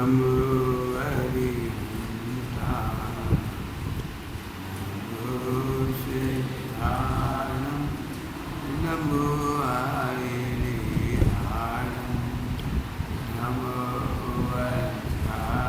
नमो हरिहंता नमो सिद्धारणं नमो आयिरेहारणं नमो वज्रायाणं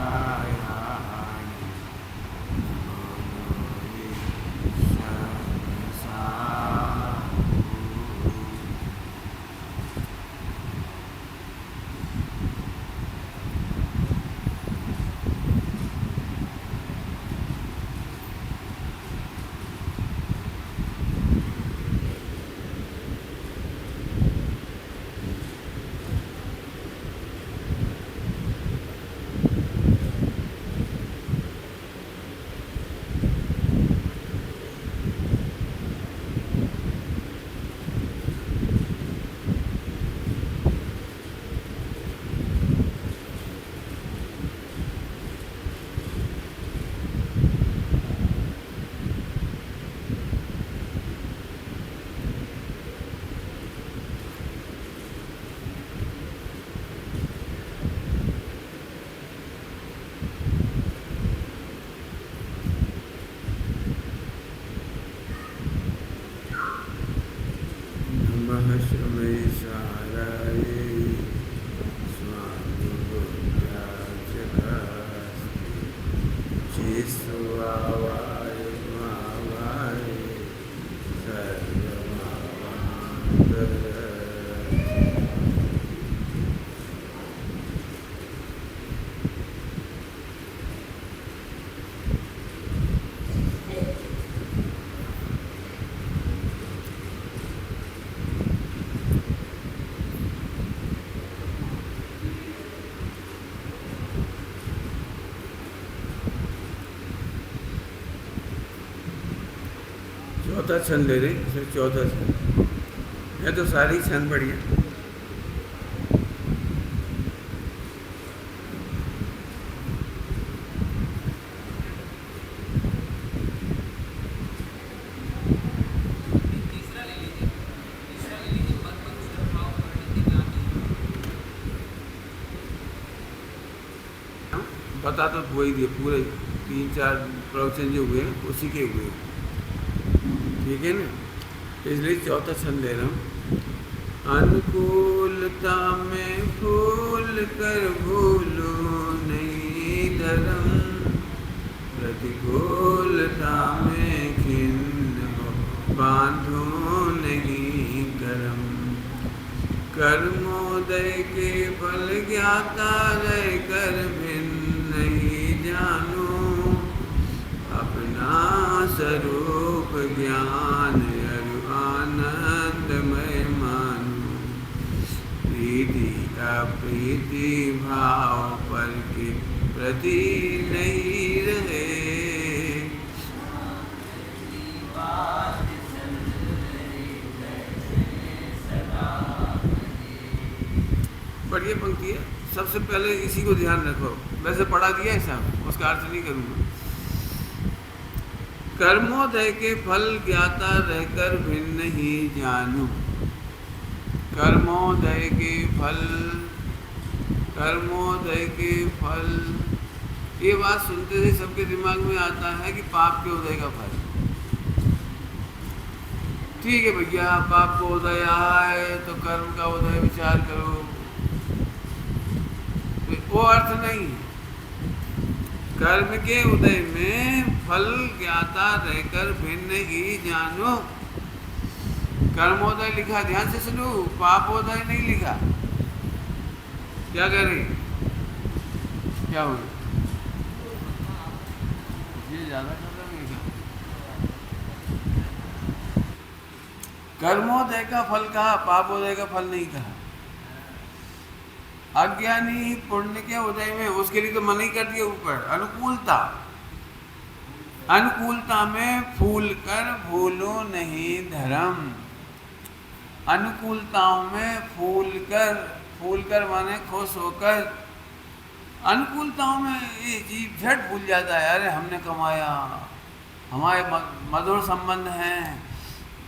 चौथा छंद ले रही इसमें चौथा छंद है तो सारी छंद बढ़िया बता तो वही दिए पूरे 3-4 प्रवचन जो हुए उसी के हुए ठीक है ना इसलिए चौथा छंद ले रहा हूँ अनुकूलता में फूल कर भूलो नहीं धर्म प्रतिकूलता में खिन्न हो बांधो नहीं कर्म कर्मोदय के फल ज्ञाता रह कर भिन्न नहीं जानो अपना स्वरूप ज्ञान अरु आनंदमय मानो प्रीति अप्रीति भाव पर के प्रति नहीं रहे बढ़िया पंक्ति है सबसे पहले इसी को ध्यान रखो वैसे पढ़ा दिया है साहब उसका अर्थ नहीं करूँगा कर्मोदय के फल ज्ञाता रहकर भिन्न ही जानो कर्मोदय के फल ये बात सुनते ही सबके दिमाग में आता है कि पाप के उदय का फल ठीक है भैया पाप को उदय आए तो कर्म का उदय विचार करो वो अर्थ नहीं कर्म के उदय में फल ज्ञाता रहकर भिन्न ही जानो कर्मोदय लिखा ध्यान से सुनो पापोदय नहीं लिखा क्या करें क्या हो ये ज्यादा कर्मोदय का फल कहा पापोदय का फल नहीं कहा अज्ञानी पुण्य के उदय में उसके लिए तो मना ही कर दिया ऊपर अनुकूलता में फूल कर भूलो नहीं धर्म अनुकूलताओं में फूल कर माने खुश होकर अनुकूलताओं में ये जीव झट भूल जाता है अरे हमने कमाया हमारे मधुर संबंध हैं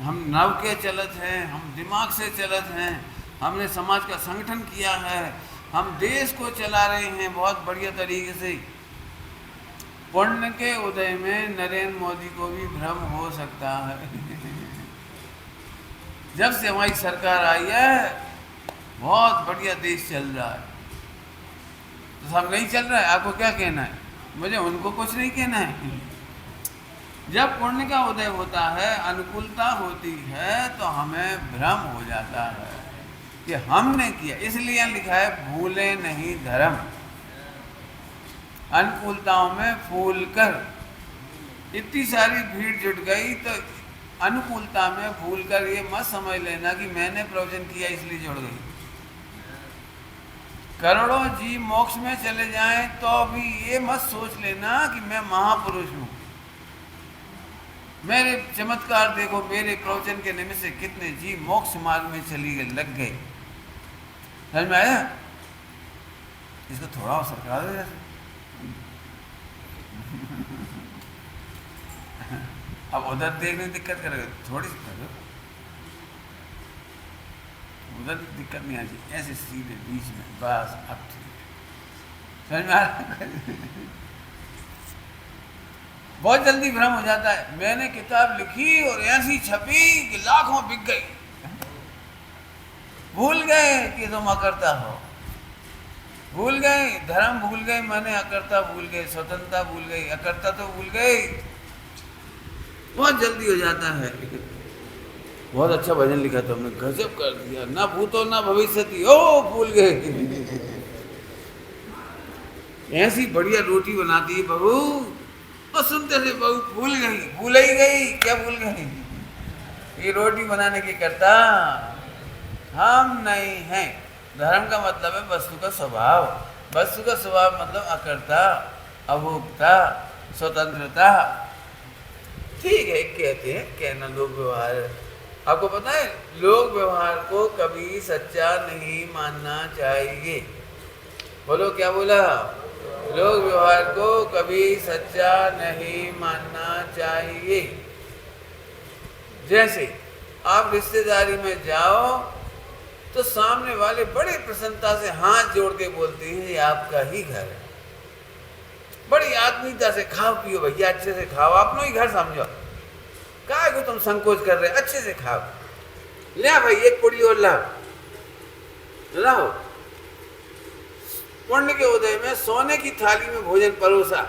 हम नव के चलत हैं हम दिमाग से चलत हैं हमने समाज का संगठन किया है हम देश को चला रहे हैं बहुत बढ़िया तरीके से। पुण्य के उदय में नरेंद्र मोदी को भी भ्रम हो सकता है। जब से हमारी सरकार आई है बहुत बढ़िया देश चल रहा है। तो सब नहीं चल रहा है, आपको क्या कहना है? मुझे उनको कुछ नहीं कहना है। जब पुण्य का उदय होता है, अनुकूलता होती है, तो हमें भ्रम हो जाता है कि हमने किया। इसलिए लिखा है भूले नहीं धर्म, अनुकूलताओं में फूल कर। इतनी सारी भीड़ जुट गई तो अनुकूलता में भूल कर ये मत समझ लेना कि मैंने प्रवचन किया इसलिए जुड़ गई। करोड़ों जीव मोक्ष में चले जाएं तो भी ये मत सोच लेना कि मैं महापुरुष हूं। मेरे चमत्कार देखो, मेरे प्रवचन के निमित्त से कितने जीव मोक्ष मार्ग में चली गए, लग गए। समझ में आया? इसको थोड़ा और सरका दो जैसे। अब उधर देखने दिक्कत करेगा, थोड़ी सी करो, उधर दिक्कत नहीं आती, ऐसे सीधे बीच में, बस अब ठीक है। समझ में आ रहा? बहुत जल्दी भ्रम हो जाता है। मैंने किताब लिखी और ऐसी छपी कि लाखों बिक गई। भूल गए कि तुम अकर्ता हो, भूल गए धर्म, भूल गए मैंने अकर्ता, भूल गए स्वतंत्रता, भूल गई अकर्ता, तो भूल गए। बहुत जल्दी हो जाता है। बहुत अच्छा भजन लिखा तुमने, गजब कर दिया। ना भूतो ना भविष्यति, ओ भूल गए। ऐसी बढ़िया रोटी बनाती है बहू, तो सुनते थे बहू भूल गई, भूल ही गई, क्या भूल गई? ये रोटी बनाने के करता हम नहीं हैं। धर्म का मतलब है वस्तु का स्वभाव। वस्तु का स्वभाव मतलब अकर्ता, अभोक्ता, स्वतंत्रता। ठीक है, कहते हैं, कहना लोक व्यवहार। आपको पता है लोक व्यवहार को कभी सच्चा नहीं मानना चाहिए। बोलो क्या बोला? लोक व्यवहार को कभी सच्चा नहीं मानना चाहिए। जैसे आप रिश्तेदारी में जाओ तो सामने वाले बड़े प्रसन्नता से हाथ जोड़ के बोलते हैं ये आपका ही घर है। बड़ी आत्मीयता से खाओ पियो भैया, अच्छे से खाओ, अपना ही घर समझो। क्या को तुम संकोच कर रहे, अच्छे से खाओ। ले भाई एक पुड़ी और लाओ। पुण्य के उदय में सोने की थाली में भोजन परोसा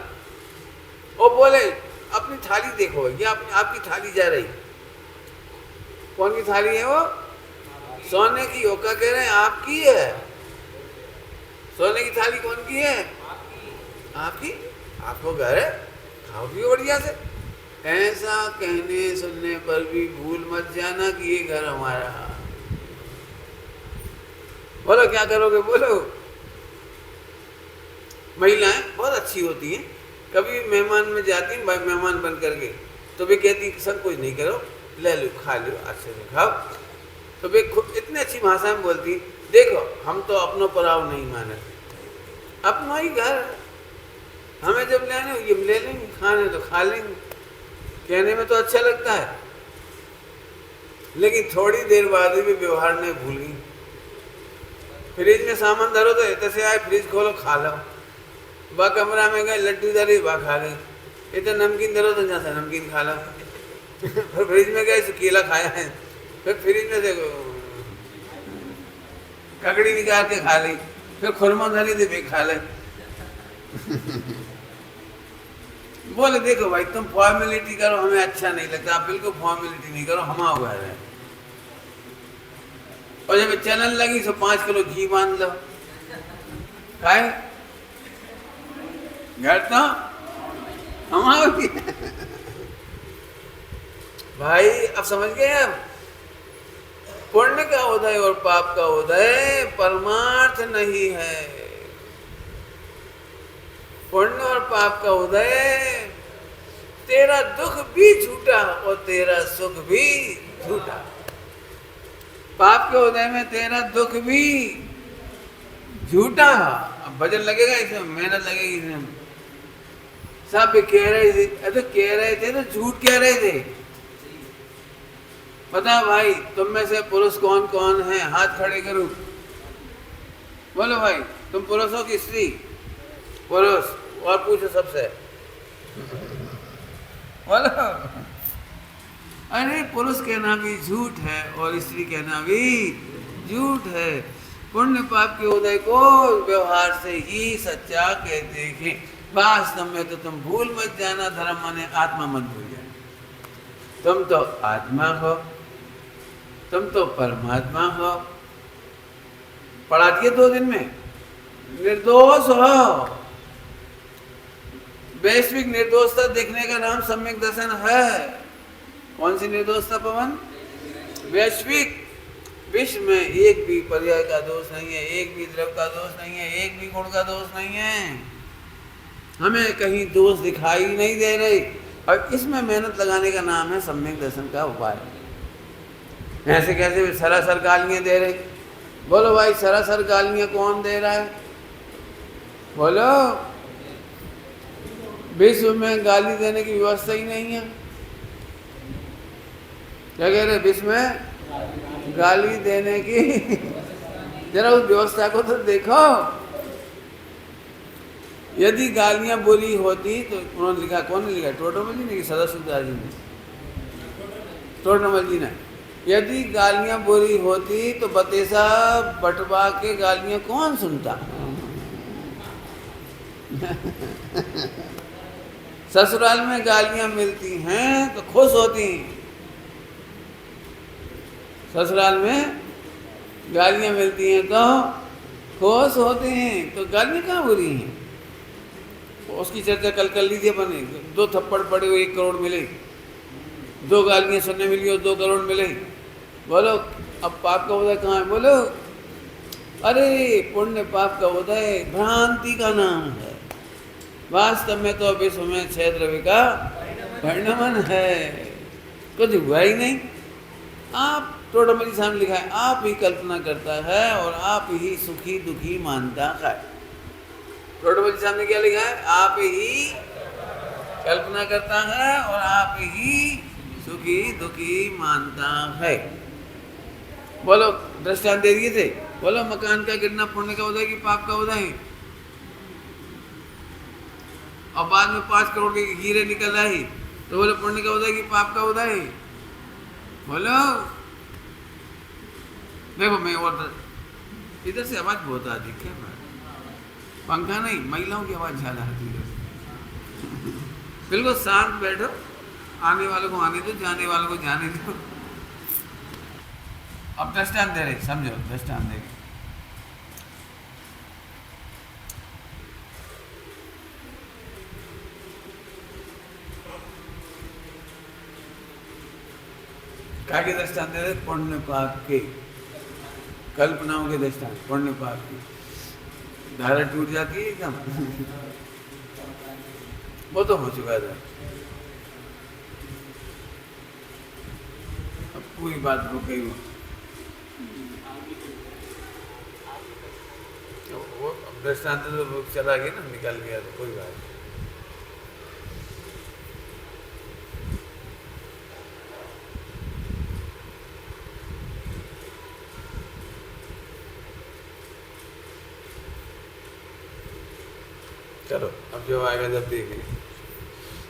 और बोले अपनी थाली देखो भैया, आपकी थाली जा रही। कौन की थाली है वो? सोने की। होका कह रहे हैं आपकी है। सोने की थाली कौन की है? आपकी। आपको घर है, खाओ पियो बढ़िया से। ऐसा कहने सुनने पर भी भूल मत जाना कि ये घर हमारा। बोलो क्या करोगे? बोलो। महिलाएं बहुत अच्छी होती हैं, कभी मेहमान में जाती हैं मेहमान बन करके, तो वे कहती संकोच नहीं करो, ले लो, खा लो, अच्छे से खाओ। तो वे इतनी अच्छी भाषा में बोलती, देखो हम तो अपनों पराव नहीं माने, अपना ही घर, हमें जब लेने ये ले लेंगे, खाने तो खा लेंगे। कहने में तो अच्छा लगता है, लेकिन थोड़ी देर बाद भी व्यवहार नहीं भूल गई। फ्रिज में सामान धरो तो इतने से आए, फ्रिज खोलो खा लो। वह कमरा में गए, लड्डू धरे, वह खा गए। इतना नमकीन धरो तो जैसा नमकीन खा लो। फिर फ्रिज में गए तो केला खाया है, फिर फ्रिज में से ककड़ी निकाल के खा ली, फिर खुरमा धरी थी भी खा ले। बोले देखो भाई तुम फॉर्मेलिटी करो, हमें अच्छा नहीं लगता, आप बिल्कुल फॉर्मेलिटी नहीं करो, हम आओ घर है। और जब चलन लगी तो 5 किलो घी बांध लो, खाए घर तो हम आओ। भाई अब समझ गए? अब पुण्य का उदय और पाप का उदय परमार्थ नहीं है। पुण्य और पाप का उदय, तेरा दुख भी झूठा और तेरा सुख भी झूठा। पाप के उदय में तेरा दुख भी झूठा। अब भजन लगेगा इसमें, मेहनत लगेगी इसमें। सब कह रहे थे, तो कह रहे थे तो झूठ कह रहे थे। पता भाई तुम में से पुरुष कौन कौन है? हाथ खड़े करो। बोलो भाई, तुम पुरुष हो कि स्त्री? पुरुष। और पूछो सबसे, बोलो। अरे पुरुष कहना भी झूठ है और स्त्री कहना भी झूठ है। पुण्य पाप के उदय को व्यवहार से ही सच्चा कहते हैं। वास्तव में तो तुम भूल मत जाना, धर्म माने आत्मा मत भूल जाना। तुम तो आत्मा हो, तुम तो परमात्मा हो। पढ़ा दिए 2 दिन में, निर्दोष हो। वैश्विक निर्दोषता देखने का नाम सम्यक दर्शन है। कौन सी निर्दोषता पवन? वैश्विक। विश्व में एक भी पर्याय का दोष नहीं है, एक भी द्रव्य का दोष नहीं है, एक भी गुण का दोष नहीं है। हमें कहीं दोष दिखाई नहीं दे रही, और इसमें मेहनत लगाने का नाम है सम्यक दर्शन का उपाय। ऐसे कैसे सरासर गालियां दे रहे? बोलो भाई, सरासर गालियां कौन दे रहा है? बोलो। विश्व में गाली देने की व्यवस्था ही नहीं है। क्या कह रहे? विश्व में गाली देने की जरा उस व्यवस्था को तो देखो। यदि गालियां बुरी होती तो उन्होंने लिखा, कौन ने लिखा? टोटोमल जी ने कि सदाशिवदास जी ने? टोटोमल जी ने। यदि गालियां बुरी होती तो बतेसा बटवा के गालियां कौन सुनता? ससुराल में गालियां मिलती हैं तो खुश होती हैं। ससुराल में गालियां मिलती हैं तो खुश होते हैं। तो गालियां कहाँ बुरी हैं? उसकी चर्चा कल कर लीजिए बने। 2 थप्पड़ पड़े हुए 1 करोड़ मिले, 2 गालियां सुनने मिली और 2 करोड़ मिले। बोलो अब पाप का उदय कहाँ है? बोलो। अरे पुण्य पाप का उदय भ्रांति का नाम है। वास्तव में तो विश्व में 6 द्रव्य का परिणमन है, कुछ हुआ ही नहीं। आप टोटमली सामने लिखा है, आप ही कल्पना करता है और आप ही सुखी दुखी मानता है। टोटमली सामने क्या लिखा है? आप ही कल्पना करता है और आप ही सुखी दुखी मानता है। बोलो, दृष्टांत दे दिए थे। बोलो, मकान का गिरना पुण्य का उदय कि पाप का उदय? और बाद में 5 करोड़ के हीरे निकल आए तो बोलो पुण्य का उदय कि पाप का उदय? बोलो। देखो मैं और इधर से आवाज बहुत आती है, पंखा नहीं, महिलाओं की आवाज ज्यादा आती है। बिल्कुल शांत बैठो, आने वालों को आने दो, जाने वालों को जाने दो। अब दृष्टांत दे रहे, समझो दृष्टांत दे रहे। क्या के दृष्टांत दे रहे? पुण्य पाप के, कल्पनाओं के दृष्टांत। पुण्य पाप की धारा टूट जाती है एकदम। वो तो हो चुका था, अब पूरी बात हो गई। वो दृष्टांत तो चला गया ना, निकल गया तो कोई बात नहीं। चलो अब जो आएगा जब देखेंगे।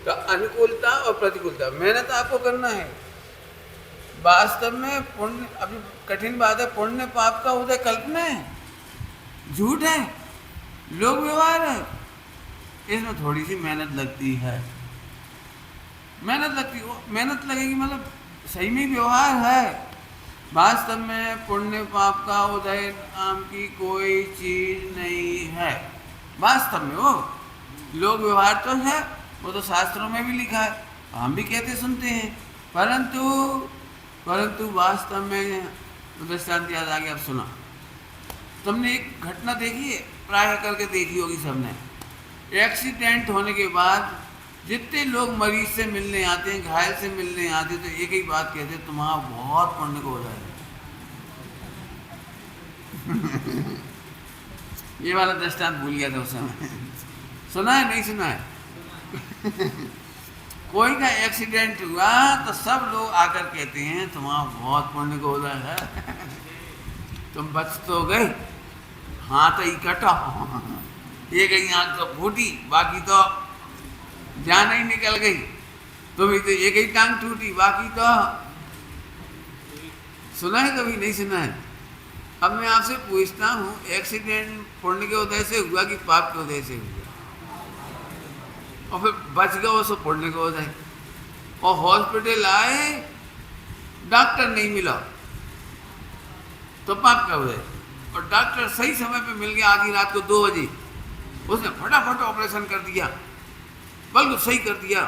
तो अनुकूलता और प्रतिकूलता, मेहनत आपको करना है। वास्तव में पुण्य, अभी कठिन बात है, पुण्य पाप का उदय कल्पना है, झूठ है, लोक व्यवहार है। इसमें थोड़ी सी मेहनत लगती है। मेहनत लगेगी मतलब सही में व्यवहार है। वास्तव में पुण्य पाप का उदय नाम की कोई चीज नहीं है। वास्तव में वो लोक व्यवहार तो है, वो तो शास्त्रों में भी लिखा है, हम भी कहते सुनते हैं, परंतु वास्तव में दृष्टांत याद आ गया। अब सुना, तुमने एक घटना देखी है, प्राय करके देखी होगी सबने। एक्सीडेंट होने के बाद जितने लोग मरीज से मिलने आते हैं, घायल से मिलने आते हैं, तो एक ही बात कहते हैं, तुम्हारा बहुत पुण्य को उदय है। ये वाला दृष्टांत भूल गया था उस समय। सुना है नहीं सुना है? कोई का एक्सीडेंट हुआ तो सब लोग आकर कहते हैं तुम्हारा बहुत पुण्य को उदय है। तुम बच तो गए, हाथ ही कटा, एक ही आँख तो फूटी, बाकी तो जान ही निकल गई। तो भी तो एक ही टांग टूटी, बाकी तो सुना है कभी नहीं सुना है। अब मैं आपसे पूछता हूँ, एक्सीडेंट पुण्य के उदय से हुआ कि पाप के उदय से हुआ? और फिर बच गया वो सब पुण्य के उदय। और हॉस्पिटल आए, डॉक्टर नहीं मिला तो पाप का उदय। और डॉक्टर सही समय पे मिल गया, आधी रात को 2 बजे, उसने फटाफट ऑपरेशन कर दिया, बिल्कुल सही कर दिया,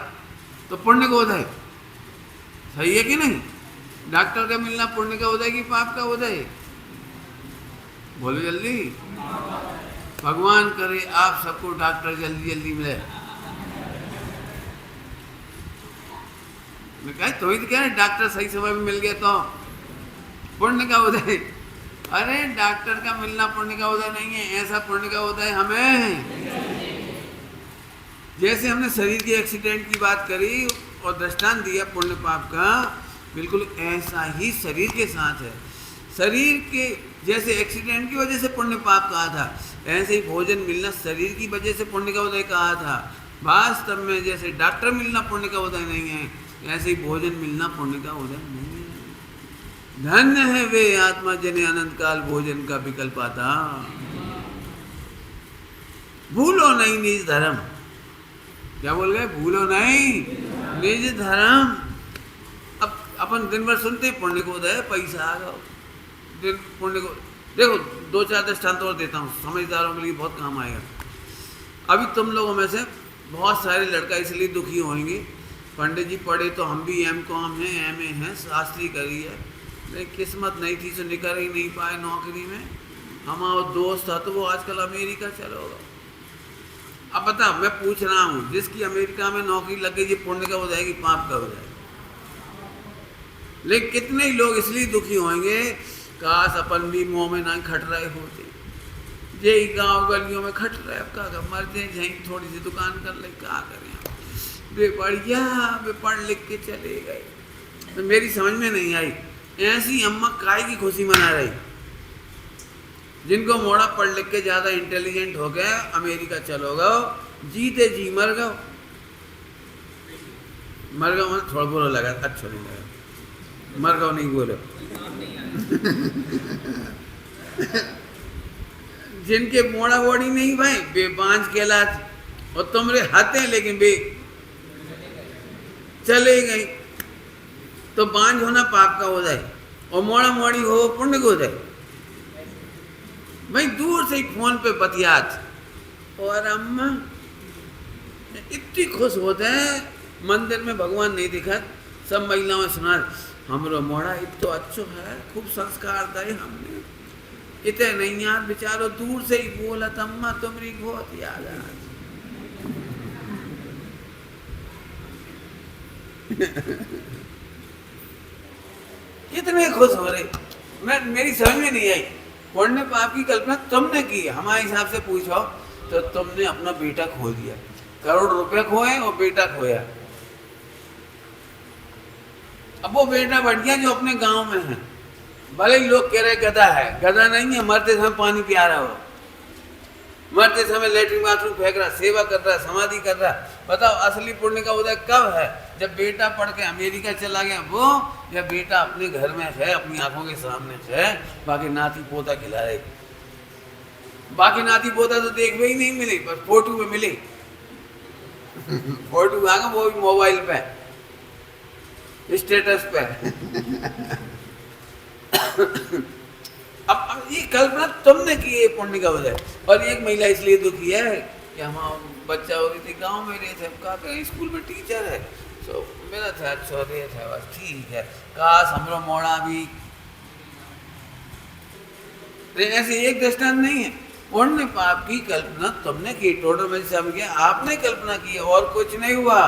तो पुण्य का उदय। सही है कि नहीं? डॉक्टर का मिलना पुण्य का उदय कि पाप का उदय? बोलो जल्दी। भगवान करे आप सबको डॉक्टर जल्दी जल्दी मिले। मैं कहा तो ही तो कह रहे डॉक्टर सही समय में मिल गया तो पुण्य का उदय। अरे डॉक्टर का मिलना पुण्य का उदय नहीं है, ऐसा पुण्य का उदय हमें, जैसे हमने शरीर के एक्सीडेंट की बात करी और दृष्टांत दिया पुण्य पाप का, बिल्कुल ऐसा ही शरीर के साथ है। शरीर के जैसे एक्सीडेंट की वजह से पुण्य पाप कहा था, ऐसे ही भोजन मिलना शरीर की वजह से पुण्य का उदय कहा था। वास्तव में जैसे डॉक्टर मिलना पुण्य का उदय नहीं है, ऐसे ही भोजन मिलना पुण्य का उदय नहीं है। धन्य है वे आत्मा जिन्हें अनंत काल भोजन का विकल्प आता। भूलो नहीं निज धर्म। क्या बोल गए? भूलो नहीं निज धर्म। अब अपन दिन भर सुनते पुण्य को उदय, पैसा आ गया, दिन पुण्य को। देखो 2-4 दृष्टांत और देता हूँ, समझदारों के लिए बहुत काम आएगा। अभी तुम लोगों में से बहुत सारे लड़का इसलिए दुखी होंगे, पंडित जी पढ़े तो हम भी M.Com हैं, MA हैं, शास्त्री करी है, लेकिन किस्मत नहीं थी तो निकल ही नहीं पाए नौकरी में। हमारा दोस्त था तो वो आजकल अमेरिका चला होगा। अब बता, मैं पूछ रहा हूँ, जिसकी अमेरिका में नौकरी लग गई, ये पुण्य का हो जाएगी पाप का हो जाएगा? लेकिन कितने ही लोग इसलिए दुखी होंगे, काश अपन भी मुँह में ना खट रहे होते, यही गांव गलियों में खट रहे, अब क्या मरते जाएंगे, थोड़ी सी दुकान कर ले, क्या करें। वे बढ़िया, वे पढ़ लिख के चले गए। तो मेरी समझ में नहीं आई, ऐसी अम्मा काय की खुशी मना रही, जिनको मोड़ा पढ़ लिख के ज़्यादा इंटेलिजेंट हो गए, अमेरिका चलो गो, जीते जी मर गो। मर गो मतलब थोड़ा बुरा लगा, अच्छा नहीं लगा, मर गो नहीं बोलो। जिनके मोड़ा बोड़ी नहीं भाई, बे बांझ कहलाते, और तुमरे हाथे लेकिन बे चले गई। तो बांझ होना पाप का हो जाए और मोड़ा मोड़ी हो पुण्य को हो जाए। भाई दूर से ही फोन पे बतियात, और अम्मा इतनी खुश होते हैं, मंदिर में भगवान नहीं दिखा, सब महिलाओं सुना, हमरो मोड़ा इतो अच्छो है, खूब संस्कार दे हमने, इतने नहीं यार बेचारो दूर से ही बोलत, अम्मा तुम्हारी बहुत याद आ। कितने खुश हो रहे, मेरी समझ में नहीं आई। पुण्य पाप की कल्पना तुमने की, हमारे हिसाब से पूछो तो तुमने अपना बेटा खो दिया, करोड़ रुपए खोए और बेटा खोया। अब वो बेटा बढ़ गया जो अपने गांव में है, भले ही लोग कह रहे गधा है, गधा नहीं है, मरते समय पानी पिया रहा हो, मरते समय लेटरिन बाथरूम फेंक रहा, सेवा कर रहा, समाधि कर रहा। बताओ असली पुण्य का उदय कब है? जब बेटा पढ़ के अमेरिका चला गया वो, या बेटा अपने घर में है, अपनी आंखों के सामने है, बाकी नाती पोता खिला रहे। बाकी नाती पोता तो देखने ही नहीं मिले, पर फोटो में मिले। फोटो आ गया, वो भी मोबाइल पे, स्टेटस पे। अब ये कल्पना तुमने की है पुण्य का उदय। और एक महिला इसलिए दुखी है कि हम बच्चा हो रही थी, गांव में रहे थे, हम कहा कहीं स्कूल में टीचर है, तो मेरा था छोटे था, बस ठीक है, काश हमरो मोड़ा भी। ऐसे एक दृष्टांत नहीं है, पुण्य पाप की कल्पना तुमने की, टोटल में सब किया आपने कल्पना की, और कुछ नहीं हुआ।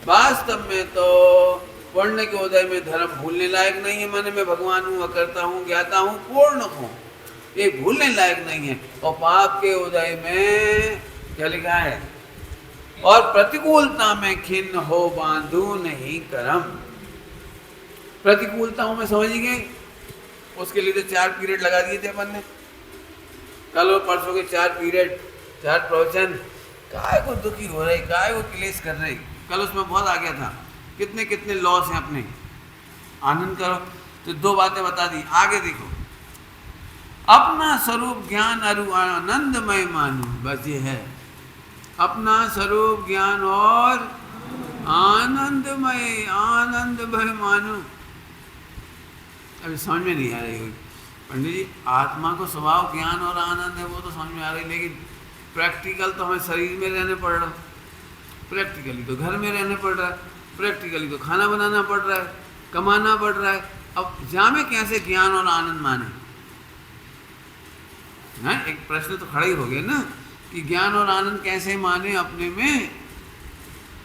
वास्तव में तो पुण्य के उदय में धर्म भूलने लायक नहीं है। माने मैं भगवान हूँ, अकर्ता हूँ, ज्ञाता हूँ, पूर्ण हूँ, ये भूलने लायक नहीं है। और पाप के उदय में क्या लिखा है? और प्रतिकूलता में खिन्न हो बांधू नहीं करम। प्रतिकूलताओं में समझ गए, उसके लिए तो 4 पीरियड लगा दिए थे अपन ने। कल और परसों के 4 पीरियड, 4 प्रवचन, काय को दुखी हो रही, काय को क्लेश कर रही। कल उसमें बहुत आ गया था, कितने कितने लॉस हैं अपने। आनंद करो। तो 2 बातें बता दी। आगे देखो, अपना स्वरूप ज्ञान अरु आनंदमय मानो, बस ये है। अपना स्वरूप ज्ञान और आनंदमय, आनंदमय मानो। अभी समझ में नहीं आ रही होगी पंडित जी, आत्मा को स्वभाव ज्ञान और आनंद है, वो तो समझ में आ रही, लेकिन प्रैक्टिकल तो हमें शरीर में रहने पड़ रहा, प्रैक्टिकली तो घर में रहने पड़ रहा है, प्रैक्टिकली तो खाना बनाना पड़ रहा है, कमाना पड़ रहा है। अब जामे कैसे ज्ञान और आनंद माने? ना, एक प्रश्न तो खड़ा ही हो गया ना कि ज्ञान और आनंद कैसे माने अपने में।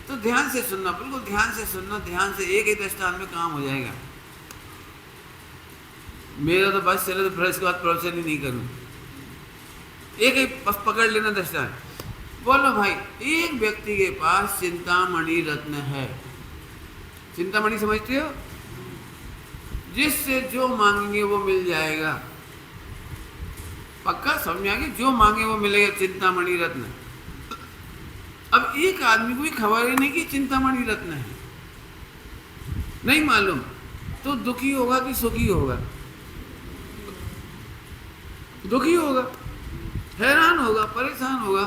तो ध्यान से सुनना, बिल्कुल ध्यान से सुनना, ध्यान से। एक ही दृष्टांत में काम हो जाएगा। मेरा तो बस चले तो फिर इसके बाद प्रवचन ही नहीं करूँ, एक ही बस पकड़ लेना दृष्टांत। बोलो भाई, एक व्यक्ति के पास चिंतामणि रत्न है। चिंतामणि समझते हो? जिससे जो मांगेंगे वो मिल जाएगा। पक्का समझ में आ गया? जो मांगे वो मिलेगा, चिंतामणि रत्न। अब एक आदमी को खबर ही नहीं कि चिंतामणि रत्न है, नहीं मालूम, तो दुखी होगा कि सुखी होगा? दुखी होगा, हैरान होगा, परेशान होगा।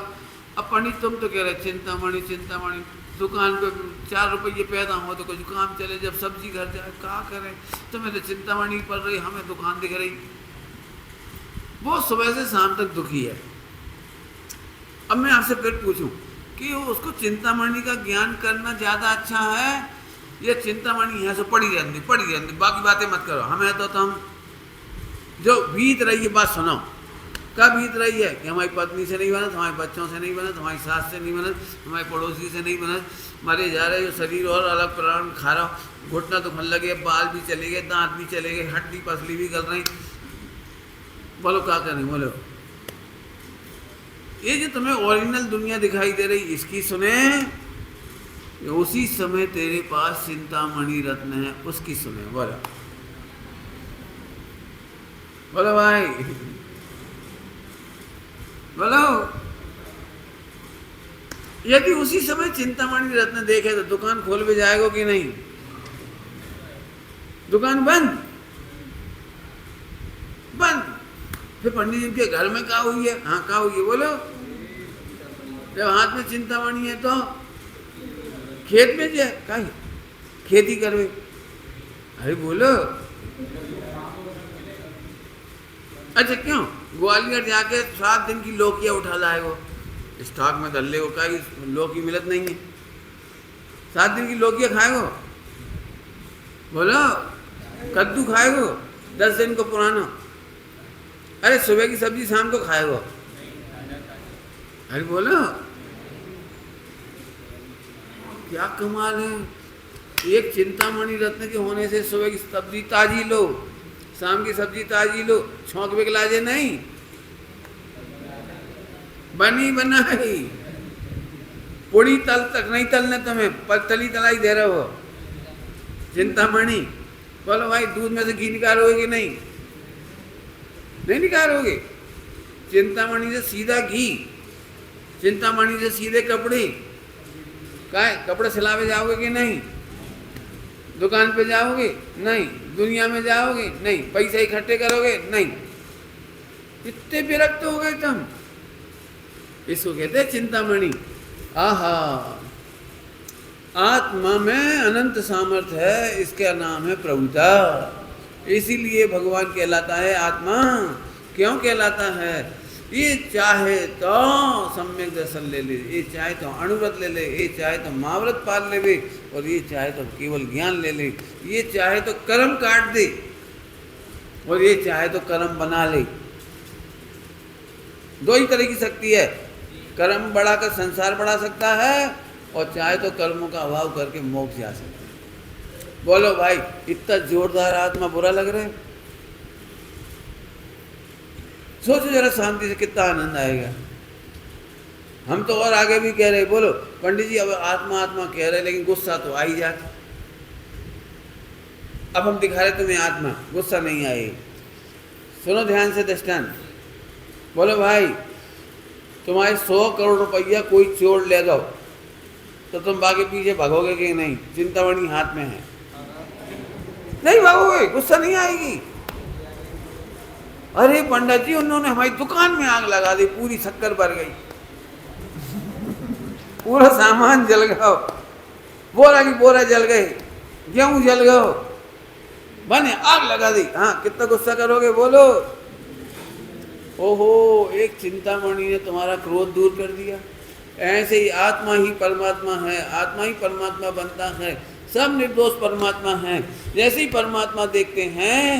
अब पंडित तुम तो कह रहे चिंतामणि चिंतामणि, दुकान पे 4 रुपये पैदा हो तो कुछ काम चले, जब सब्जी घर जाए क्या करें, तो मेरे चिंतामणि पड़ रही, हमें दुकान दिख रही। वो सुबह से शाम तक दुखी है। अब मैं आपसे फिर पूछूं कि उसको चिंतामणि का ज्ञान करना ज़्यादा अच्छा है या चिंतामणि है सो पड़ी रहती, बाकी बातें मत करो। हमें तो हम जो बीत रही है बात सुनो। कब बीत रही है कि हमारी पत्नी से नहीं बना, हमारे बच्चों से नहीं बना, हमारी सास से नहीं बना, हमारे पड़ोसी से नहीं बना, मरे जा रहे, जो शरीर और अलग प्राण खा रहा, घुटना दुखने लगे, बाल भी चले गए, दांत भी चले गए, हड्डी पसली भी गल रही। बोलो क्या करें? बोलो, ये जो तुम्हें ओरिजिनल दुनिया दिखाई दे रही, इसकी सुने, उसी समय तेरे पास चिंतामणि रत्न है, उसकी सुने। बोलो बोलो भाई, बोलो। यदि उसी समय चिंतामणि रत्न देखे तो दुकान खोल भी जाएगा कि नहीं? दुकान बंद बंद। फिर पंडित जी के घर में क्या हुई है? हाँ क्या हुई है? बोलो। जब हाथ में चिंतामणि है तो खेत में जाए, क्या खेती करवे? अरे बोलो। अच्छा क्यों? ग्वालियर जाके 7 दिन की लौकिया उठा लाए, वो स्टॉक में दल्ले को का लौकी मिलत नहीं है, 7 दिन की लौकिया खाएगो? बोलो। कद्दू खाएगो 10 दिन को पुराना? अरे सुबह की सब्जी शाम को खाएगो? अरे बोलो, क्या कमाल है। एक चिंतामणि रत्न के होने से सुबह की सब्जी ताजी लो, शाम की सब्जी ताजी लो, छौंक बिकलाजे नहीं, बनी बनाई। पूरी तल तक नहीं तलने तुम्हें, पर तली तलाई दे रहे हो। चिंतामणि। बोलो भाई, दूध में से घी निकालोगे कि नहीं? नहीं निकालोगे। चिंतामणि से सीधा घी, चिंतामणि से सीधे कपड़े। काय कपड़े सिलावे जाओगे कि नहीं? दुकान पे जाओगे? नहीं। दुनिया में जाओगे? नहीं। पैसे इकट्ठे करोगे? नहीं। इतने विरक्त हो गए तुम। इसको कहते हैं चिंतामणि। आहा, आत्मा में अनंत सामर्थ्य है, इसका नाम है प्रभुता। इसीलिए भगवान कहलाता है आत्मा। क्यों कहलाता है? ये चाहे तो सम्यक दर्शन ले ले, ये चाहे तो अणुव्रत ले ले, ये चाहे तो महाव्रत पाल ले, और ये चाहे तो केवल ज्ञान ले ले, ये चाहे तो कर्म काट दे, और ये चाहे तो कर्म बना ले। 2 ही तरह की शक्ति है। कर्म बढ़ाकर संसार बढ़ा सकता है, और चाहे तो कर्मों का अभाव करके मोक्ष जा सकता है। बोलो भाई, इतना जोरदार आत्मा बुरा लग रहा है? सोचो जरा शांति से, कितना आनंद आएगा। हम तो और आगे भी कह रहे, बोलो पंडित जी अब आत्मा आत्मा कह रहे, लेकिन गुस्सा तो आ ही जाता। अब हम दिखा रहे तुम्हें आत्मा, गुस्सा नहीं आए। सुनो ध्यान से दृष्टांत। बोले भाई तुम्हारे 100 करोड़ रुपया कोई चोर ले जाओ तो तुम बाकी पीछे भागोगे कि नहीं? चिंतामणि हाथ में है, नहीं भागोगे, गुस्सा नहीं आएगी। अरे पंडित जी उन्होंने हमारी दुकान में आग लगा दी, पूरी शक्कर भर गई, पूरा सामान जल गया, बोरा की बोरा जल गए, गेहूं जल गया, बने आग लगा दी। हाँ कितना गुस्सा करोगे बोलो? ओहो एक चिंतामणि ने तुम्हारा क्रोध दूर कर दिया। ऐसे ही आत्मा ही परमात्मा है, आत्मा ही परमात्मा बनता है, सब निर्दोष परमात्मा है। जैसे ही परमात्मा देखते हैं,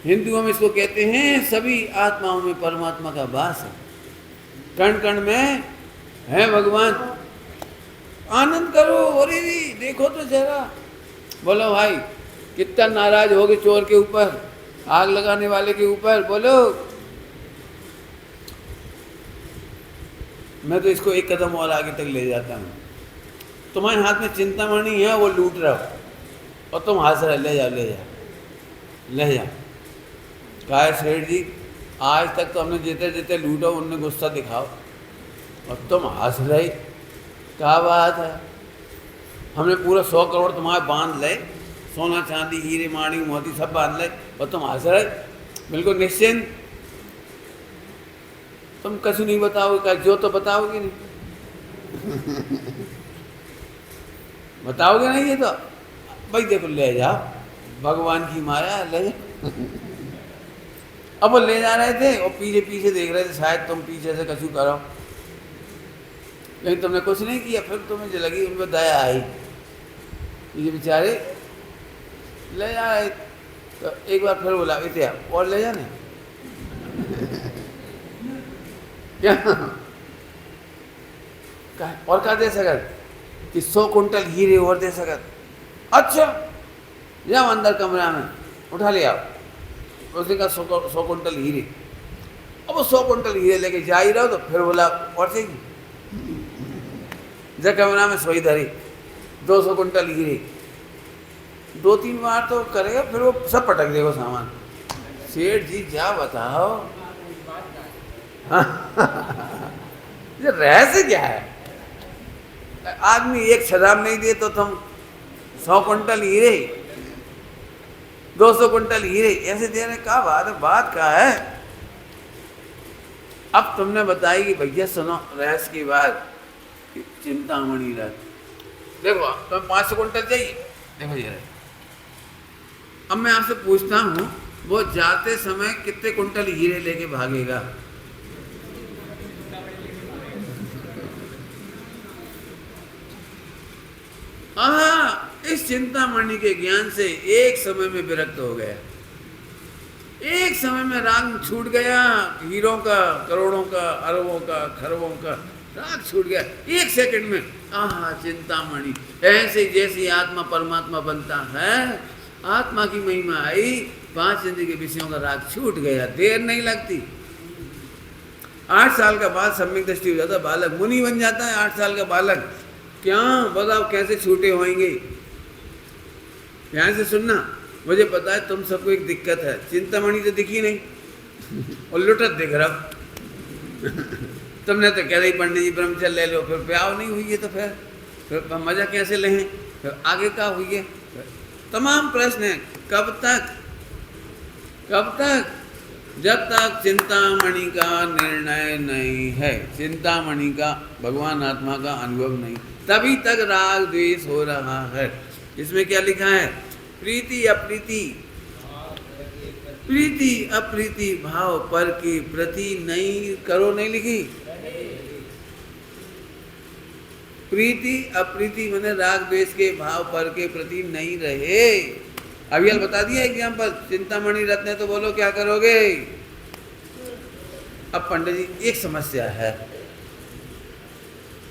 हिंदुओं में इसको कहते हैं सभी आत्माओं में परमात्मा का वास है, कण कण में है भगवान। आनंद करो, अरे देखो तो जरा। बोलो भाई कितना नाराज हो गए चोर के ऊपर, आग लगाने वाले के ऊपर। बोलो मैं तो इसको एक कदम और आगे तक ले जाता हूँ। तुम्हारे हाथ में चिंतामणि है, वो लूट रहा हो और तुम हंस रहे, ले जाओ ले जाओ ले जाओ। कहा सेठ जी आज तक तो हमने जीते जीते लूटो, उनने गुस्सा दिखाओ और तुम हंस रहे, क्या बात है? हमने पूरा 100 करोड़ तुम्हारे बांध ले, सोना चांदी हीरे माणी मोती सब बांध ले और तुम हंस रहे बिल्कुल निश्चिंत। तुम कछु नहीं बताओगे, क्या जो तो बताओगे नहीं बताओगे नहीं? ये तो भाई देखो ले जाओ, भगवान की माया ले जाओ। अब वो ले जा रहे थे और पीछे पीछे देख रहे थे, शायद तुम पीछे से कछु करो, लेकिन तुमने कुछ नहीं किया। फिर तुम्हें जो लगी उनमें दया आई, ये बेचारे ले जा रहे। तो एक बार फिर बोला इतिया और ले जाने क्या और क्या दे सकत कि 100 कुंटल हीरे और दे सकत। अच्छा जाओ अंदर कमरा में उठा ले आओ, उसने कहा 100 कुंटल हीरे। अब वो 100 कुंटल हीरे लेके जा ही रहो तो फिर बोला और चाहिए, जब कमरा में सोई धरी 200 कुंटल हीरे। 2-3 बार तो करेगा, फिर वो सब पटक देगा सामान। सेठ जी क्या बताओ ये रहस्य क्या है? आदमी एक शराब नहीं दे तो तुम 100 कुंटल हीरे 200 कुंटल हीरे ऐसे दे रहे, क्या बात है? बात क्या है? अब तुमने बताई कि भैया सुनो रहस्य की बात, चिंतामणि रथ देखो तुम्हें 500 कुंटल चाहिए, देखो ये रहे। अब मैं आपसे पूछता हूँ वो जाते समय कितने कुंटल हीरे लेके भागेगा? इस चिंतामणि के ज्ञान से एक समय में विरक्त हो गया, एक समय में राग छूट गया, हीरों का, करोड़ों का, अरबों का, खरबों का राग छूट गया एक सेकंड में। चिंतामणि ऐसे जैसी आत्मा परमात्मा बनता है, आत्मा की महिमा आई, 5 इंद्रिय के विषयों का राग छूट गया, देर नहीं लगती। 8 साल का बाद सम्यक दृष्टि हो जाता, बालक मुनि बन जाता है। 8 साल का बालक क्या बताओ कैसे छूटे होंगे? ध्यान से सुनना, मुझे पता है तुम सबको एक दिक्कत है, चिंतामणि तो दिखी नहीं और लुटत दिख रहा। तुमने तो कह रही पंडित जी ब्रह्मचर्य ले लो, फिर ब्याह नहीं हुई है तो फिर मजा कैसे लें? फिर आगे क्या हुई है? तमाम प्रश्न है। कब तक? कब तक? जब तक चिंतामणि का निर्णय नहीं है, चिंतामणि का भगवान आत्मा का अनुभव नहीं, तभी तक राग द्वेष हो रहा है। इसमें क्या लिखा है? प्रीति अप्रीति, प्रीति अप्रीति भाव पर की प्रति नहीं करो, नहीं लिखी। प्रीति अप्रीति मैंने राग द्वेष के भाव पर के प्रति नहीं रहे। अभी यार बता दिया एग्जाम्पल, चिंतामणि रत्न है तो बोलो क्या करोगे? अब पंडित जी एक समस्या है,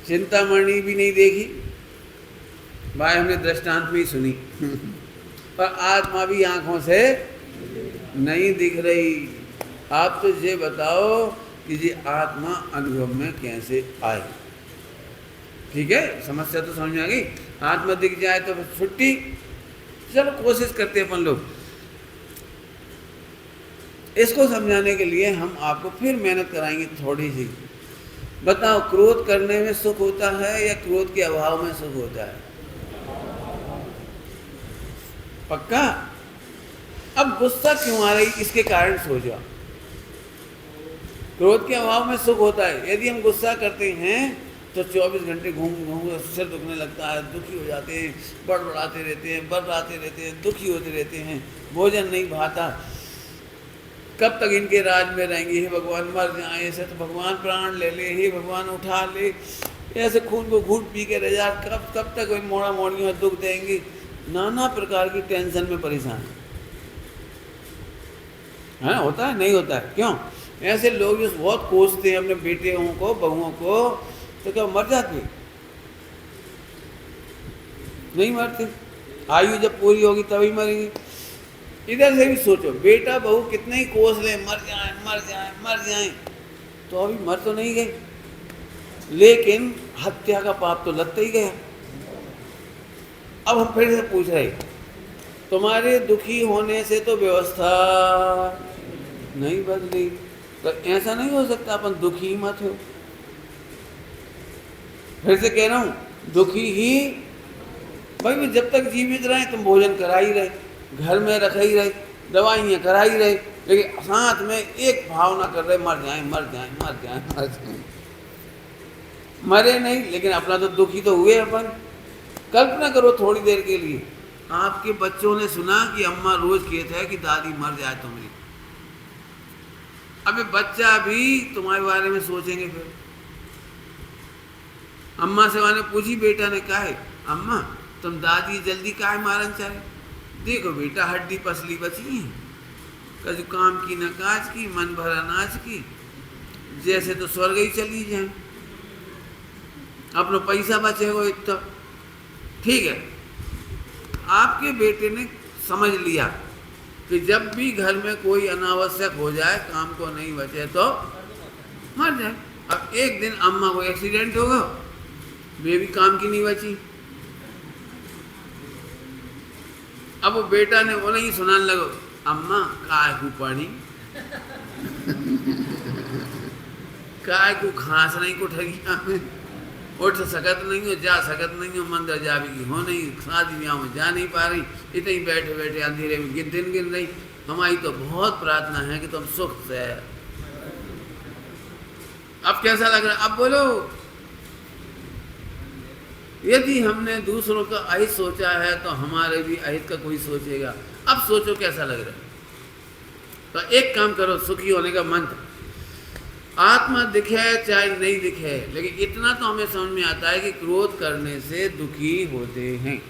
चिंतामणि भी नहीं देखी, भाई हमने दृष्टांत में ही सुनी पर आत्मा भी आंखों से नहीं दिख रही। आप तो ये बताओ कि ये आत्मा अनुभव में कैसे आए? ठीक है, समस्या तो समझ में आ गई। आत्मा दिख जाए तो छुट्टी। चलो कोशिश करते हैं अपन लोग। इसको समझाने के लिए हम आपको फिर मेहनत कराएंगे थोड़ी सी। बताओ, क्रोध करने में सुख होता है या क्रोध के अभाव में सुख होता है? पक्का? अब गुस्सा क्यों आ रही, इसके कारण सोचो। क्रोध के अभाव में सुख होता है। यदि हम गुस्सा करते हैं तो 24 घंटे घूम घूम सिर दुखने लगता है, दुखी हो जाते हैं, बड़बड़ाते रहते हैं, बर्राते रहते हैं, दुखी होते रहते हैं, भोजन नहीं भाता। कब तक इनके राज में रहेंगे? हे भगवान, मर जाए ऐसे तो भगवान प्राण ले ले, हे भगवान उठा ले, ऐसे खून को घूट पी के रह जा। कब तक वही मोड़ा मोड़ियों में दुख देंगे? नाना प्रकार की टेंशन में परेशान है। होता है? नहीं होता है? क्यों? ऐसे लोग जो बहुत कोसते हैं अपने बेटियों को, बहुओं को, तो क्या मर जाते? नहीं मरते। आयु जब पूरी होगी तभी मरेंगे। इधर से भी सोचो, बेटा बहू कितने ही कोस ले, मर जाए मर जाए मर जाए, तो अभी मर तो नहीं गए, लेकिन हत्या का पाप तो लगता ही गया। अब हम फिर से पूछ रहे, तुम्हारे दुखी होने से तो व्यवस्था नहीं बदली, तो ऐसा नहीं हो सकता अपन दुखी मत हो। फिर से कह रहा हूँ, दुखी ही भाई, जब तक जीवित रहे तुम भोजन करा ही रहे, घर में रखा ही रहे, दवाइयाँ करा ही रहे, लेकिन साथ में एक भावना कर रहे मर जाए मर जाए मर जाए मर जाए। मरे नहीं, लेकिन अपना तो दुखी तो हुए अपन। कल्पना करो थोड़ी देर के लिए, आपके बच्चों ने सुना कि अम्मा रोज कहते हैं कि दादी मर जाए तो मेरी। अबे बच्चा भी तुम्हारे बारे में सोचेंगे। फिर अम्मा से मैंने पूछी, बेटा ने कहा है, अम्मा तुम दादी जल्दी काहे मारन चाहे? देखो बेटा, हड्डी पसली बची है, कजू काम की न काज की, मन भरा नाच की, जैसे तो स्वर्ग ही चली जाए, अपना पैसा बचेगा इतना। ठीक है, आपके बेटे ने समझ लिया कि जब भी घर में कोई अनावश्यक हो जाए, काम को नहीं बचे तो मर जाए। अब एक दिन अम्मा को एक्सीडेंट होगा, बेबी काम की नहीं बची। अब वो बेटा ने वो नहीं सुनाने लगो, अम्मा काय को पड़ी, काय को खांस नहीं को ठगिया में, उठ सकत नहीं हो, जा सकत नहीं हो, मंदिर जा भी हो नहीं, शादी ब्याह में जा नहीं पा रही, इतने ही बैठे बैठे अंधेरे में दिन गिन रही। हमारी तो बहुत प्रार्थना है कि तुम सुख से। अब कैसा लग रहा है? अब बोलो, यदि हमने दूसरों का अहित सोचा है तो हमारे भी अहित का कोई सोचेगा। अब सोचो कैसा लग रहा है। तो एक काम करो, सुखी होने का मंत्र, आत्मा दिखे चाहे नहीं दिखे, लेकिन इतना तो हमें समझ में आता है कि क्रोध करने से दुखी होते हैं,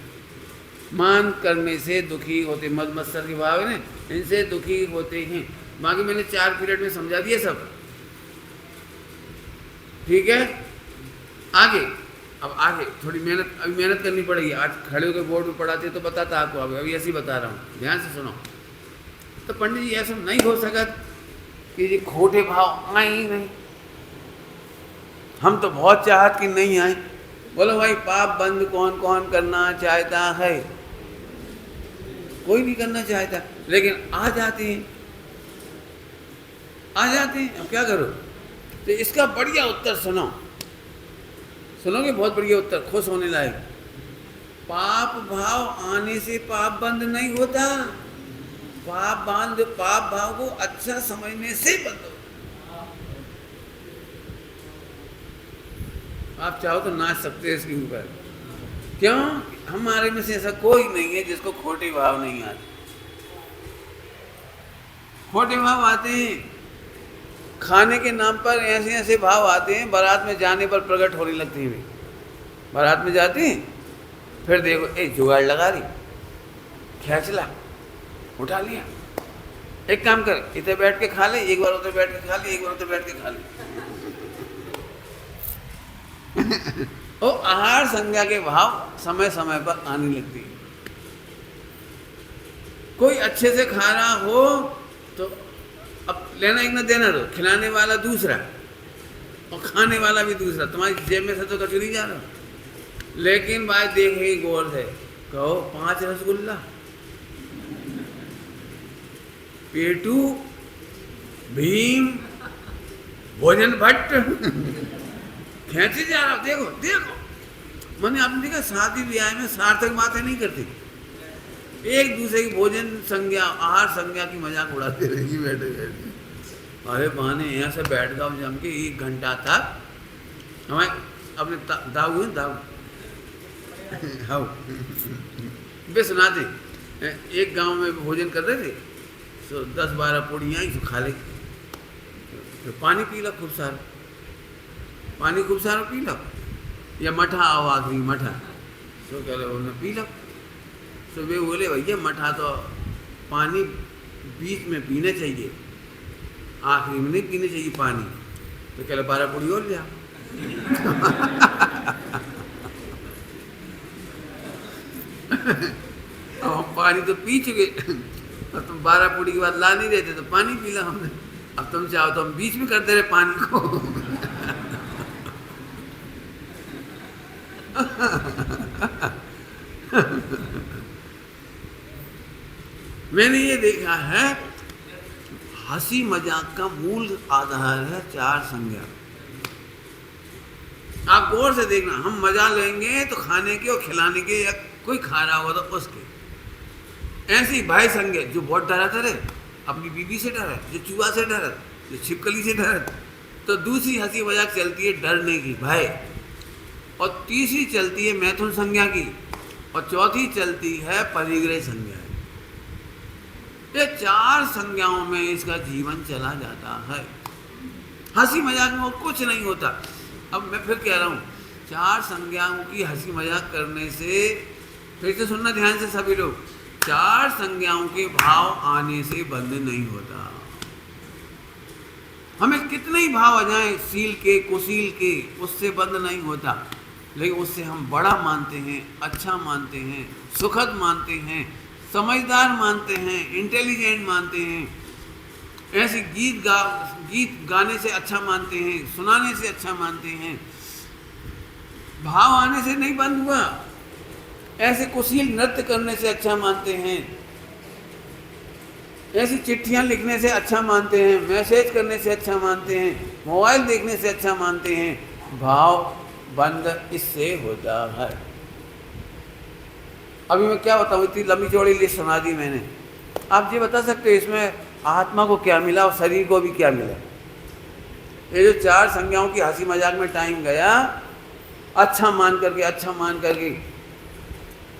मान करने से दुखी होते, मद मत्सर के भाव है ना, इनसे दुखी होते हैं। बाकी मैंने 4 पीरियड में समझा दिए सब। ठीक है, आगे। अब आगे थोड़ी मेहनत, अभी मेहनत करनी पड़ेगी। आज खड़े होकर बोर्ड में पढ़ाते तो बताता आपको, अभी ऐसे ही बता रहा हूँ, ध्यान से सुनो। तो पंडित जी ऐसा नहीं हो सका कि ये खोटे भाव आए ही नहीं, हम तो बहुत चाहत कि नहीं आए। बोलो भाई, पाप बंद कौन कौन करना चाहता है? कोई नहीं करना चाहता, लेकिन आ जाते हैं, आ जाते हैं। अब क्या करो? तो इसका बढ़िया उत्तर सुनो, सुनोगे? बहुत बढ़िया उत्तर, खुश होने लायक। पाप भाव आने से पाप बंद नहीं होता, पाप भाव को अच्छा समझने से बंद हो। आप चाहो तो नाच सकते हैं इसके ऊपर। क्यों? हमारे में से ऐसा कोई नहीं है जिसको खोटे भाव नहीं आते। खोटे भाव आते हैं, खाने के नाम पर ऐसे ऐसे भाव आते हैं, बारात में जाने पर प्रकट होने लगती है। बारात में जाते हैं, फिर देखो एक जुगाड़ लगा रही, खींच ला, उठा लिया। एक काम कर, इधर बैठ के खा ले, एक बार उधर बैठ के खा ले, एक बार उधर बैठ के खा ले। ओ आहार संज्ञा के भाव समय समय पर आने लगती है। कोई अच्छे से खा रहा हो तो अब लेना एक ना देना दो, खिलाने वाला दूसरा और खाने वाला भी दूसरा, तुम्हारी जेब में से तो कचू नहीं जा रहा। लेकिन भाई देखे गौर है, कहो 5 रसगुल्ला, पेटू भीम भोजन भट्ट खेचे जा रहा। देखो देखो, मैंने आपने देखा शादी ब्याह में सार्थक बातें नहीं करती, एक दूसरे की भोजन संज्ञा आहार संज्ञा की मजाक उड़ाते रहेगी बैठे बैठे। अरे बहाने यहाँ से बैठ जाओ जम के 1 घंटा तक हमारे अपने दाऊ है दाऊ हाँ वे सुनाते। एक गांव में भोजन कर रहे थे तो 10-12 पूड़ियाँ ही खा ले, तो पानी पी लो खूब सारा, पानी खूब सारा पी लो, या मठा आओ आखिरी मठा, तो कह रहे उन्होंने पी लो। तो वे बोले भैया मठा तो पानी बीच में पीना चाहिए, आखिरी में नहीं पीना चाहिए पानी। तो कह रहे 12 पूड़ी और लिया। अब हम पानी तो पी चुके, और तुम 12 पूड़ी के बाद ला नहीं रहे थे तो पानी पी ला हमने। अब तुम चाहो तो हम बीच में कर दे रहे पानी को। मैंने ये देखा है हंसी मजाक का मूल आधार है 4 संज्ञा। आप गौर से देखना, हम मजा लेंगे तो खाने के और खिलाने के, या कोई खा रहा होगा तो उसके। ऐसी भाई संज्ञा, जो बहुत डरा रहे, अपनी बीवी से डरा, जो चूहा से डरा, जो छिपकली से डरा, तो दूसरी हंसी मजाक चलती है डरने की भय, और तीसरी चलती है मैथुन संज्ञा की, और चौथी चलती है परिग्रह संज्ञा। ये 4 संज्ञाओं में इसका जीवन चला जाता है। हंसी मजाक में कुछ नहीं होता। अब मैं फिर कह रहा हूँ, 4 संज्ञाओं की हंसी मजाक करने से, फिर से सुनना ध्यान से सभी लोग, 4 संज्ञाओं के भाव आने से बंद नहीं होता। हमें कितने ही भाव आ जाए सील के कुशील के, उससे बंद नहीं होता। लेकिन उससे हम बड़ा मानते हैं, अच्छा मानते हैं, सुखद मानते हैं, समझदार मानते हैं, इंटेलिजेंट मानते हैं, ऐसे गीत गाने से अच्छा मानते हैं, सुनाने से अच्छा मानते हैं। भाव आने से नहीं बंद हुआ, ऐसे कुशील नृत्य करने से अच्छा मानते हैं, ऐसी चिट्ठियां लिखने से अच्छा मानते हैं, मैसेज करने से अच्छा मानते हैं, मोबाइल देखने से अच्छा मानते हैं। भाव बंद इससे होता है। अभी मैं क्या बताऊँ, इतनी लंबी चौड़ी लिस्ट सुना दी मैंने। आप ये बता सकते हो इसमें आत्मा को क्या मिला और शरीर को भी क्या मिला? ये जो 4 संज्ञाओं की हंसी मजाक में टाइम गया, अच्छा मान करके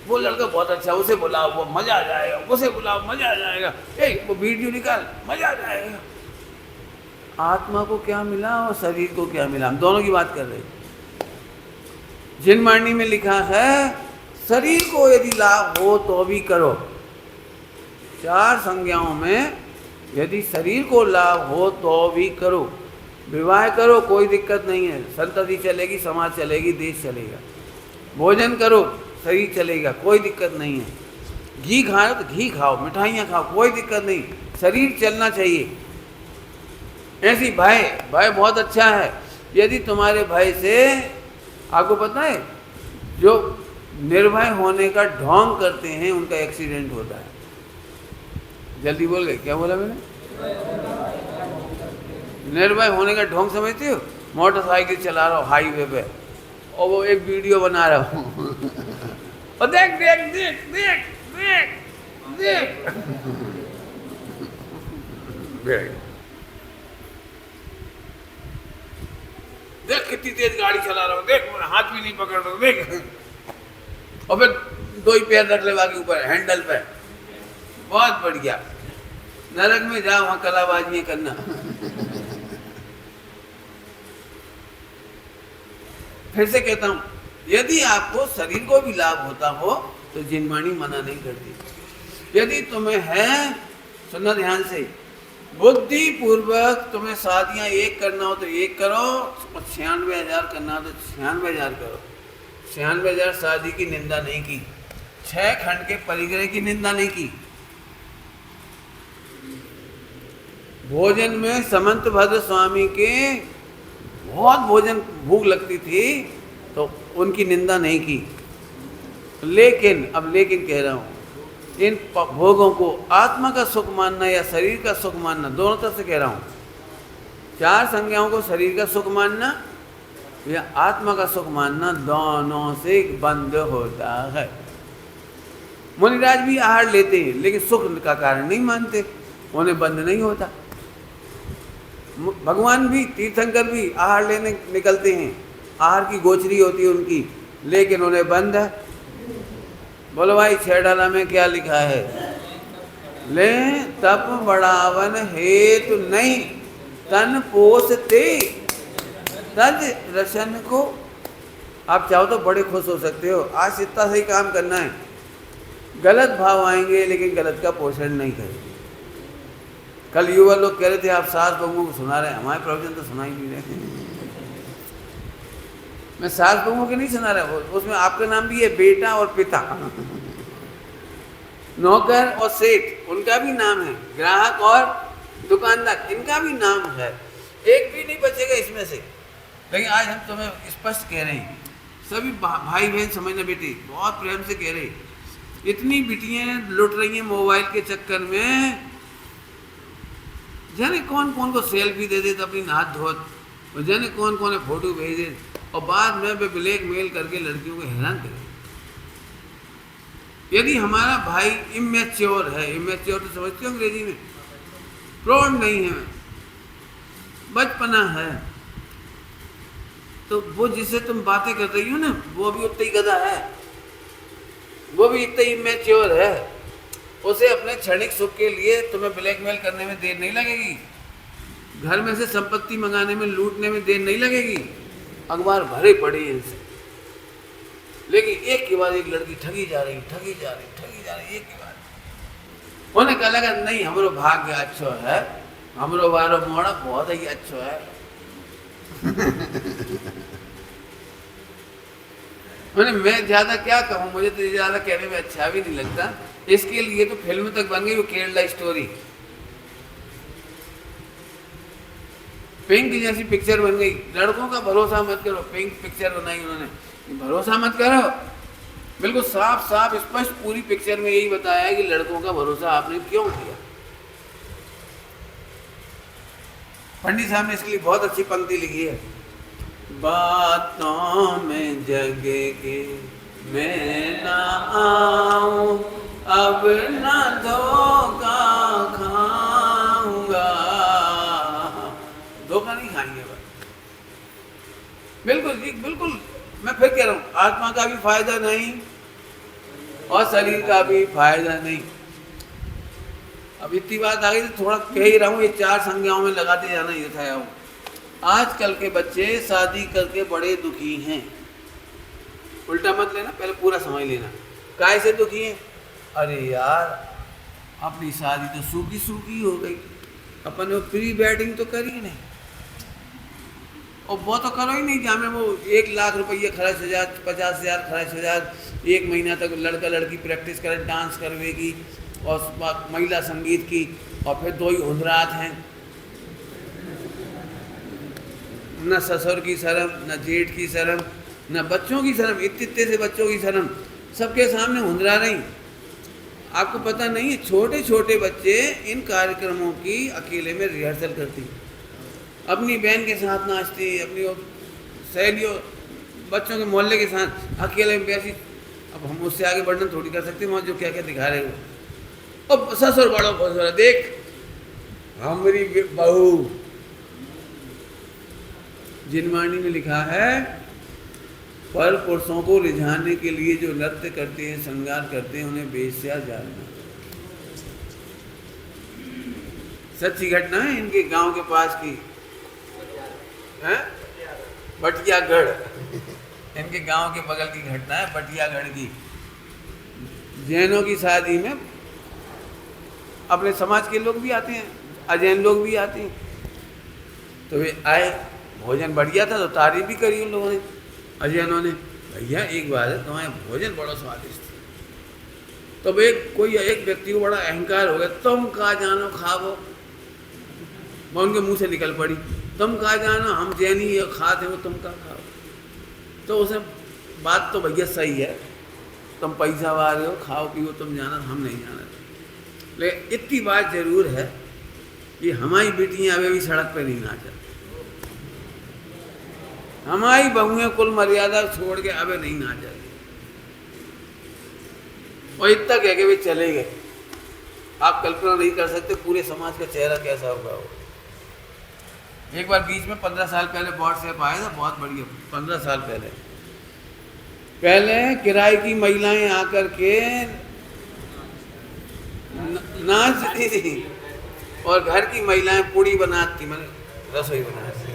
वो लड़का बहुत अच्छा, उसे बुलाओ वो मजा आ जाएगा, उसे बुलाओ मजा आ जाएगा, वो वीडियो निकाल मजा आ जाएगा। आत्मा को क्या मिला और शरीर को क्या मिला, हम दोनों की बात कर रहे हैं। जिनवाणी में लिखा है शरीर को यदि लाभ हो तो भी करो। 4 संज्ञाओं में यदि शरीर को लाभ हो तो भी करो। विवाह करो, कोई दिक्कत नहीं है, संतति चलेगी, समाज चलेगी, देश चलेगा। भोजन करो, शरीर चलेगा, कोई दिक्कत नहीं है। घी खाओ तो घी खाओ, मिठाइयाँ खाओ, कोई दिक्कत नहीं, शरीर चलना चाहिए। ऐसी भय बहुत अच्छा है। यदि तुम्हारे भय से, आपको पता है जो निर्भय होने का ढोंग करते हैं उनका एक्सीडेंट होता है। जल्दी बोल गए, क्या बोला मैंने? निर्भय होने का ढोंग समझते हो? मोटरसाइकिल चला रहा हूँ हाईवे पे और वो एक वीडियो बना रहा हूँ और देख देख देख देख देख देख देख देख कितनी तेज गाड़ी चला रहा हूँ, देख हाथ भी नहीं पकड़ रहा हूँ, देख। और फिर 2 ही पैर रख ले बाकी ऊपर हैंडल पे। बहुत बढ़िया, नरक में जाओ, वहां कलाबाजी करना। फिर से कहता हूं, यदि आपको शरीर को भी लाभ होता हो तो जिनवाणी मना नहीं करती। यदि तुम्हें है, सुनना ध्यान से, बुद्धि पूर्वक तुम्हें शादियां 1 करना हो तो 1 करो, और 96,000 करना हो तो 96,000 करो। 96,000 शादी की निंदा नहीं की, 6 खंड के परिग्रह की निंदा नहीं की। भोजन में समंत भद्र स्वामी के बहुत भोजन भूख लगती थी तो उनकी निंदा नहीं की। लेकिन अब लेकिन कह रहा हूँ, इन भोगों को आत्मा का सुख मानना या शरीर का सुख मानना, दोनों तरफ से कह रहा हूँ, चार संज्ञाओं को शरीर का सुख मानना या आत्मा का सुख मानना, दोनों से बंद होता है। मुनिराज भी आहार लेते हैं लेकिन सुख का कारण नहीं मानते, उन्हें बंद नहीं होता। भगवान भी, तीर्थंकर भी आहार लेने निकलते हैं, आहार की गोचरी होती है उनकी, लेकिन उन्हें बंद है। बोलो भाई, 6 डाला में क्या लिखा है? ले तप बढ़ावन हेतु नहीं, तन पोषते तज रसन को। आप चाहो तो बड़े खुश हो सकते हो, आज इतना सही काम करना है, गलत भाव आएंगे लेकिन गलत का पोषण नहीं करेंगे। कल युवा लोग कह रहे थे आप सास बहुओं को सुना रहे हैं, हमारे प्रवचन तो सुना ही नहीं रहे। मैं सास बहुओं के नहीं सुना रहा, उसमें आपका नाम भी है, बेटा और पिता, नौकर और सेठ, उनका भी नाम है, ग्राहक और दुकानदार, इनका भी नाम है, एक भी नहीं बचेगा इसमें से। लेकिन आज हम तुम्हें स्पष्ट कह रहे हैं, सभी भाई बहन समझना बेटी, बहुत प्रेम से कह रहे हैं, इतनी बिटियां लुट रही हैं मोबाइल के चक्कर में, जाने कौन कौन को सेल्फी दे देते अपनी हाथ धोत, और जाने कौन कौन फोटो भेज दे, और बाद में वे ब्लैक मेल करके लड़कियों को हैरान करें। यदि हमारा भाई इमेच्योर है, इमेच्योर तो समझते हो अंग्रेजी में, प्रौढ़ नहीं है, बचपना है, तो वो जिससे तुम बातें कर रही हो ना, वो भी उतना ही गधा है, वो भी इतना ही इमेच्योर है, उसे अपने क्षणिक सुख के लिए तुम्हें ब्लैकमेल करने में देर नहीं लगेगी, घर में से संपत्ति मंगाने में, लूटने में देर नहीं लगेगी, अखबार भरे पड़े हैं इनसे। लेकिन एक के बाद एक लड़की ठगी जा रही, ठगी जा रही, ठगी जा रही, एक के बाद। उन्हें कहा लगा नहीं, हमारो भाग्य अच्छो है, हमारो वारो मोड़ा बहुत ही अच्छो है। मैं ज्यादा क्या कहूँ, मुझे तो ज्यादा कहने में अच्छा भी नहीं लगता, इसके लिए तो फिल्म तक बन गई वो केरला स्टोरी, पिंक जैसी पिक्चर बन गई। लड़कों का भरोसा मत करो, पिंक पिक्चर बनाई उन्होंने, भरोसा मत करो, बिल्कुल साफ साफ स्पष्ट पूरी पिक्चर में यही बताया है कि लड़कों का भरोसा आपने क्यों किया। पंडित साहब ने इसके लिए बहुत अच्छी पंक्ति लिखी है, बातों में जगे के मैं ना आऊं, अब ना धोखा खाऊंगा, धोखा नहीं खाएंगे बस। बिल्कुल जी, बिल्कुल, मैं फिर कह रहा हूँ, आत्मा का भी फायदा नहीं और शरीर का भी फायदा नहीं। अब इतनी बात आ गई तो थोड़ा कह ही रहा हूँ, ये 4 संज्ञाओं में लगाते जाना ये था। आजकल के बच्चे शादी करके बड़े दुखी हैं, उल्टा मत लेना, पहले पूरा समझ लेना, काय से दुखी हैं? अरे यार, अपनी शादी तो सूखी सूखी हो गई, अपन वो प्री वेडिंग तो करी नहीं, और वो तो करो ही नहीं, जहाँ में वो 1 लाख रुपये खर्च हो जाए, 50,000 खर्च हो जाए, 1 महीना तक लड़का लड़की प्रैक्टिस करे, डांस करवेगी और महिला संगीत की, और फिर 2 ही हुंदरात हैं, न ससुर की शर्म, न जेठ की शर्म, न बच्चों की शर्म, इतने से बच्चों की शर्म, सबके सामने हुंदरा रही। आपको पता नहीं है, छोटे छोटे बच्चे इन कार्यक्रमों की अकेले में रिहर्सल करती, अपनी बहन के साथ नाचती, अपनी सहेलियों बच्चों के मोहल्ले के साथ अकेले में ऐसी। अब हम उससे आगे वर्णन थोड़ी कर सकते हैं, जो क्या क्या दिखा रहे हो। अब ससुर बड़ो फसुर, देख हमारी बहू, जिनवाणी में लिखा है, पर पुरुषों को रिझाने के लिए जो नृत्य करते हैं, श्रृंगार करते हैं, उन्हें बेश्या जानना। सच्ची घटना है इनके गांव के पास की, है बटियागढ़, इनके गांव के बगल की घटना है, बटियागढ़ की। जैनों की शादी में अपने समाज के लोग भी आते हैं, अजैन लोग भी आते हैं, तो वे आए, भोजन बढ़िया था तो तारीफ भी करी उन लोगों ने, अजैनों ने, भैया एक बात है, तुम्हारा भोजन बड़ा स्वादिष्ट था। तो कोई एक व्यक्ति को बड़ा अहंकार हो गया, तुम कहाँ जानो खावो, मैं उनके मुंह से निकल पड़ी, तुम कहाँ जानो, हम जैनी खाते हो, तुम कहाँ खाओ। तो उसे बात तो भैया सही है, तुम पैसा वाले हो, खाओ पियो तुम जाना, हम नहीं जाना। लेकिन इतनी बात जरूर है कि हमारी बेटियां अभी भी सड़क पे नहीं नाच रही, हमारी बहुएं कुल मर्यादा छोड़ के अबे नहीं नाच रही, और इतना कह के वे चले गए। आप कल्पना नहीं कर सकते पूरे समाज का चेहरा कैसा होगा वो। एक बार बीच में 15 साल पहले व्हाट्सएप आया था, बहुत बढ़िया, 15 साल पहले किराए की महिलाएं आकर के नाचती थी और घर की महिलाएं पूड़ी बनाती, मैंने रसोई बनाती।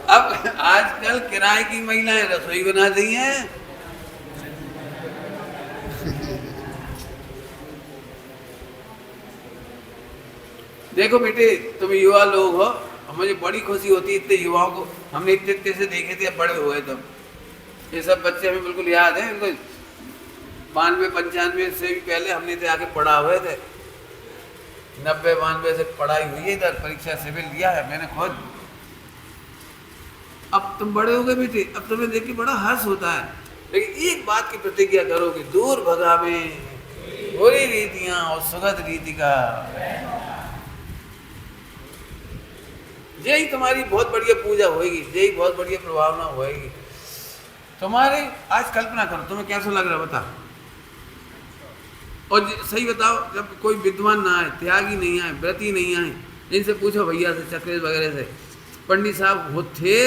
अब आजकल किराए की महिलाएं रसोई बना दी हैं। देखो बेटे, तुम युवा लोग हो, मुझे बड़ी खुशी होती है इतने युवाओं को हमने इतने इतने से देखे थे, अब बड़े हुए तब। ये सब बच्चे हमें बिल्कुल याद है, बिल्कुल 92-95 से भी पहले हमने इधर आके पढ़ा हुए थे, 90-92 से पढ़ाई हुई है इधर, परीक्षा सिविल लिया है मैंने खुद। अब तुम बड़े हो गए बेटे, अब तुम्हें देख के बड़ा हर्ष होता है, लेकिन एक बात की प्रतिज्ञा करो कि दूर भगावे बुरी रीतियां और सुगत रीति का। यही तुम्हारी बहुत बढ़िया पूजा होएगी, यही बहुत बढ़िया प्रभावना होएगी तुम्हारे। आज कल्पना करो तुम्हें कैसा लग रहा है बता, और सही बताओ, जब कोई विद्वान ना आए, त्यागी नहीं आए, व्रती नहीं आए, इनसे पूछो भैया से, चक्रेश वगैरह से, पंडित साहब वो थे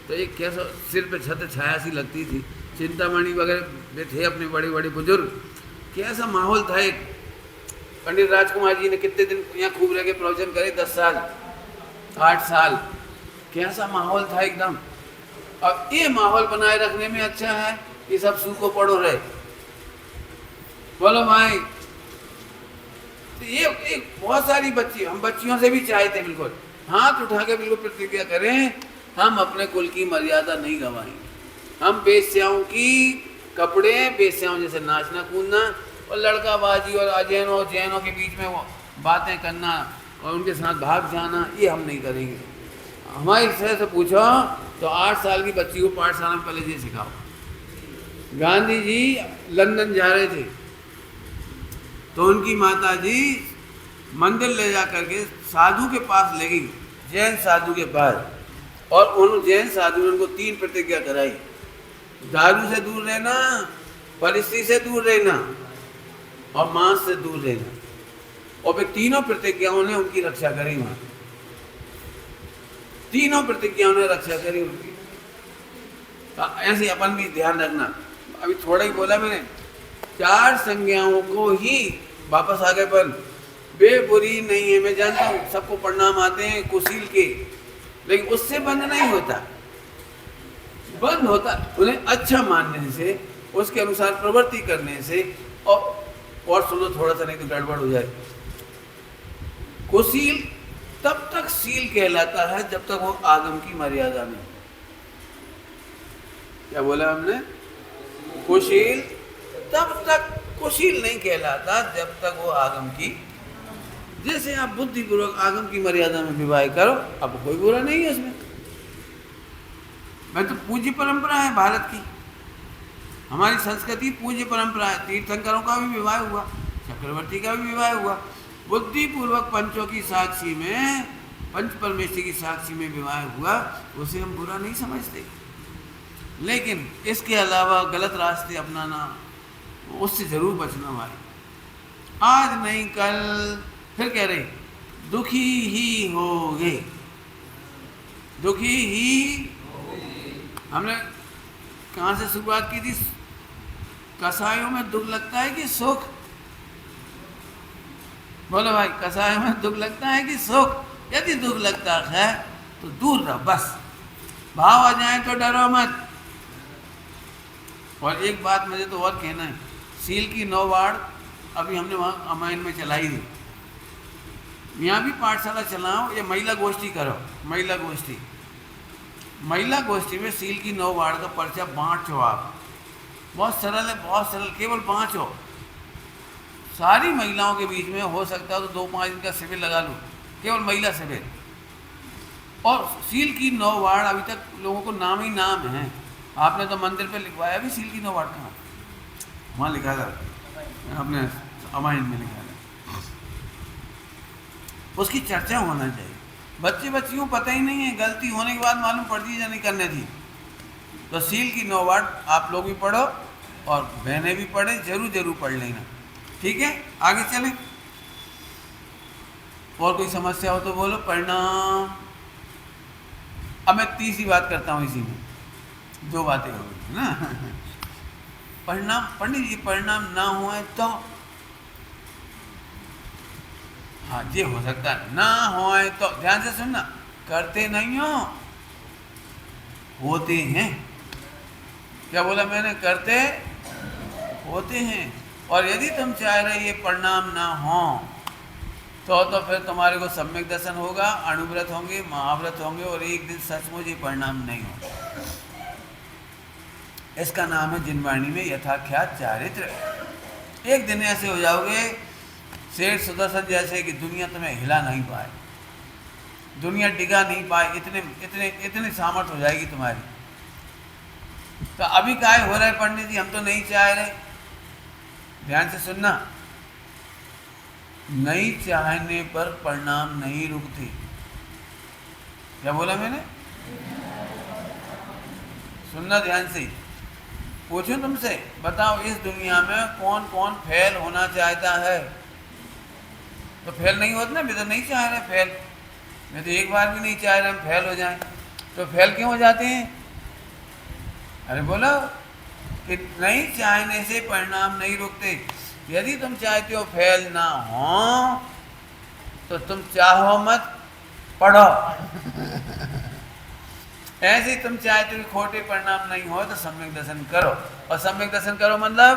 तो एक कैसा सिर पे छत्र छाया सी लगती थी, चिंतामणि वगैरह थे अपने बड़े बड़े बुजुर्ग, कैसा माहौल था। एक पंडित राजकुमार जी ने कितने दिन यहाँ खूब रह के प्रवचन करे, 10 साल 8 साल, कैसा माहौल था एकदम। अब ये माहौल बनाए रखने में अच्छा है कि सब सूखो पड़ो रहे, बोलो भाई। तो ये एक बहुत सारी बच्ची, हम बच्चियों से भी चाहते बिल्कुल हाथ उठा के बिल्कुल प्रतिज्ञा करें, हम अपने कुल की मर्यादा नहीं गंवाएंगे, हम बेस्याओं की कपड़े, बेस्याओं जैसे नाचना कूदना और लड़काबाजी और अजैनों जैनों के बीच में वो बातें करना और उनके साथ भाग जाना, ये हम नहीं करेंगे। हमारी तरह से पूछो तो 8 साल की बच्ची को पाठशाला में पहले ये सिखाओ। गांधी जी लंदन जा रहे थे तो उनकी माता जी मंदिर ले जा करके साधु के पास ले गई, जैन साधु के पास, और उन जैन साधु ने उनको 3 प्रतिज्ञा कराई, दारू से दूर रहना, परिस्थिति से दूर रहना और मांस से दूर रहना, और वे तीनों प्रतिज्ञाओं ने उनकी रक्षा करी। वहां तीनों प्रतिज्ञाओं ने रक्षा करी उनकी। तो ऐसे अपन भी ध्यान रखना। अभी थोड़ा ही बोला मैंने, 4 संज्ञाओं को ही वापस आ गए, पर वे बुरी नहीं है, मैं जानता हूँ सबको प्रणाम आते हैं कुशील के, लेकिन उससे बंद नहीं होता, बंद होता उन्हें अच्छा मानने से, उसके अनुसार प्रवृत्ति करने से। और सुनो थोड़ा सा, नहीं तो गड़बड़ हो जाए। कुशील तब तक शील कहलाता है जब तक वो आगम की मर्यादा में। क्या बोला हमने? कुशील तब तक कुशील नहीं कहलाता जब तक वो आगम की, जैसे आप बुद्धिपूर्वक आगम की मर्यादा में विवाह करो, अब कोई बुरा नहीं है उसमें। मैं तो पूज्य परंपरा है भारत की, हमारी संस्कृति पूज्य परंपरा है। तीर्थंकरों का भी विवाह हुआ, चक्रवर्ती का भी विवाह हुआ, बुद्धिपूर्वक पंचों की साक्षी में, पंच परमेश्वर की साक्षी में विवाह हुआ, उसे हम बुरा नहीं समझते। लेकिन इसके अलावा गलत रास्ते अपनाना, उससे जरूर बचना भाई। आज नहीं कल फिर कह रहे दुखी ही होगे, दुखी ही। हमने कहाँ से शुरुआत की थी? कसायों में दुख लगता है कि सुख? बोलो भाई, कसायों में दुख लगता है कि सुख? यदि दुख लगता है तो दूर रहो, बस। भाव आ जाए तो डरो मत। और एक बात मुझे तो और कहना है, सील की 9 वार्ड अभी हमने वहाँ अमायन में चलाई थी, यहाँ भी पाठशाला चलाओ या महिला गोष्ठी करो। महिला गोष्ठी, महिला गोष्ठी में सील की 9 वार्ड का पर्चा बांटो आप। बहुत सरल है, बहुत सरल, केवल 5 हो। सारी महिलाओं के बीच में हो सकता है तो 2-5 दिन का शिविर लगा लो, केवल महिला शिविर। और सील की 9 वार्ड अभी तक लोगों को नाम ही नाम है। आपने तो मंदिर पे लिखवाया भी सील की 9 वार्ड कहाँ? वहाँ लिखा था, आपने अमाइन में लिखा था। उसकी चर्चा होना चाहिए। बच्चे बच्चियों पता ही नहीं है, गलती होने के बाद मालूम पड़ती है या नहीं करने थी। तो सील की 9 वाट आप लोग भी पढ़ो और बहनें भी पढ़े, जरूर पढ़ लेना, ठीक है। आगे चलें। और कोई समस्या हो तो बोलो। प्रणाम। अब मैं तीसरी बात करता हूँ इसी में, 2 बातें हो गई ना। परिणाम पंडित जी, परिणाम ना हुए तो, हाँ ये हो सकता है, ना हुए तो ध्यान से सुनना, करते नहीं हो, होते हैं। क्या बोला मैंने? करते होते हैं। और यदि तुम चाह रहे ये परिणाम ना हो तो फिर तुम्हारे को सम्यक दर्शन होगा, अणुव्रत होंगे, महाव्रत होंगे, और एक दिन सचमुच ये परिणाम नहीं होगा। इसका नाम है जिनवाणी में यथाख्यात चारित्र। एक दिन ऐसे हो जाओगे शेर सुदर्शन जैसे कि दुनिया तुम्हें हिला नहीं पाए, दुनिया डिगा नहीं पाए, इतने इतने इतनी सामर्थ हो जाएगी तुम्हारी। तो अभी काय हो रहा है पंडित जी? हम तो नहीं चाह रहे। ध्यान से सुनना, नहीं चाहने पर परिणाम नहीं रुकते। क्या बोला मैंने? सुनना ध्यान से। पूछूं तुमसे, बताओ इस दुनिया में कौन कौन फेल होना चाहता है? तो फेल नहीं होता ना, मैं तो नहीं चाह रहे फेल, मैं तो एक बार भी नहीं चाह रहे हम फेल हो जाएं। तो फेल क्यों हो जाते हैं? अरे बोलो कि नहीं चाहने से परिणाम नहीं रुकते। यदि तुम चाहते हो फेल ना हो तो तुम चाहो मत, पढ़ो। ऐसे ही तुम चाहते हो खोटे परिणाम नहीं हो तो सम्यक दर्शन करो। और सम्यक दर्शन करो मतलब,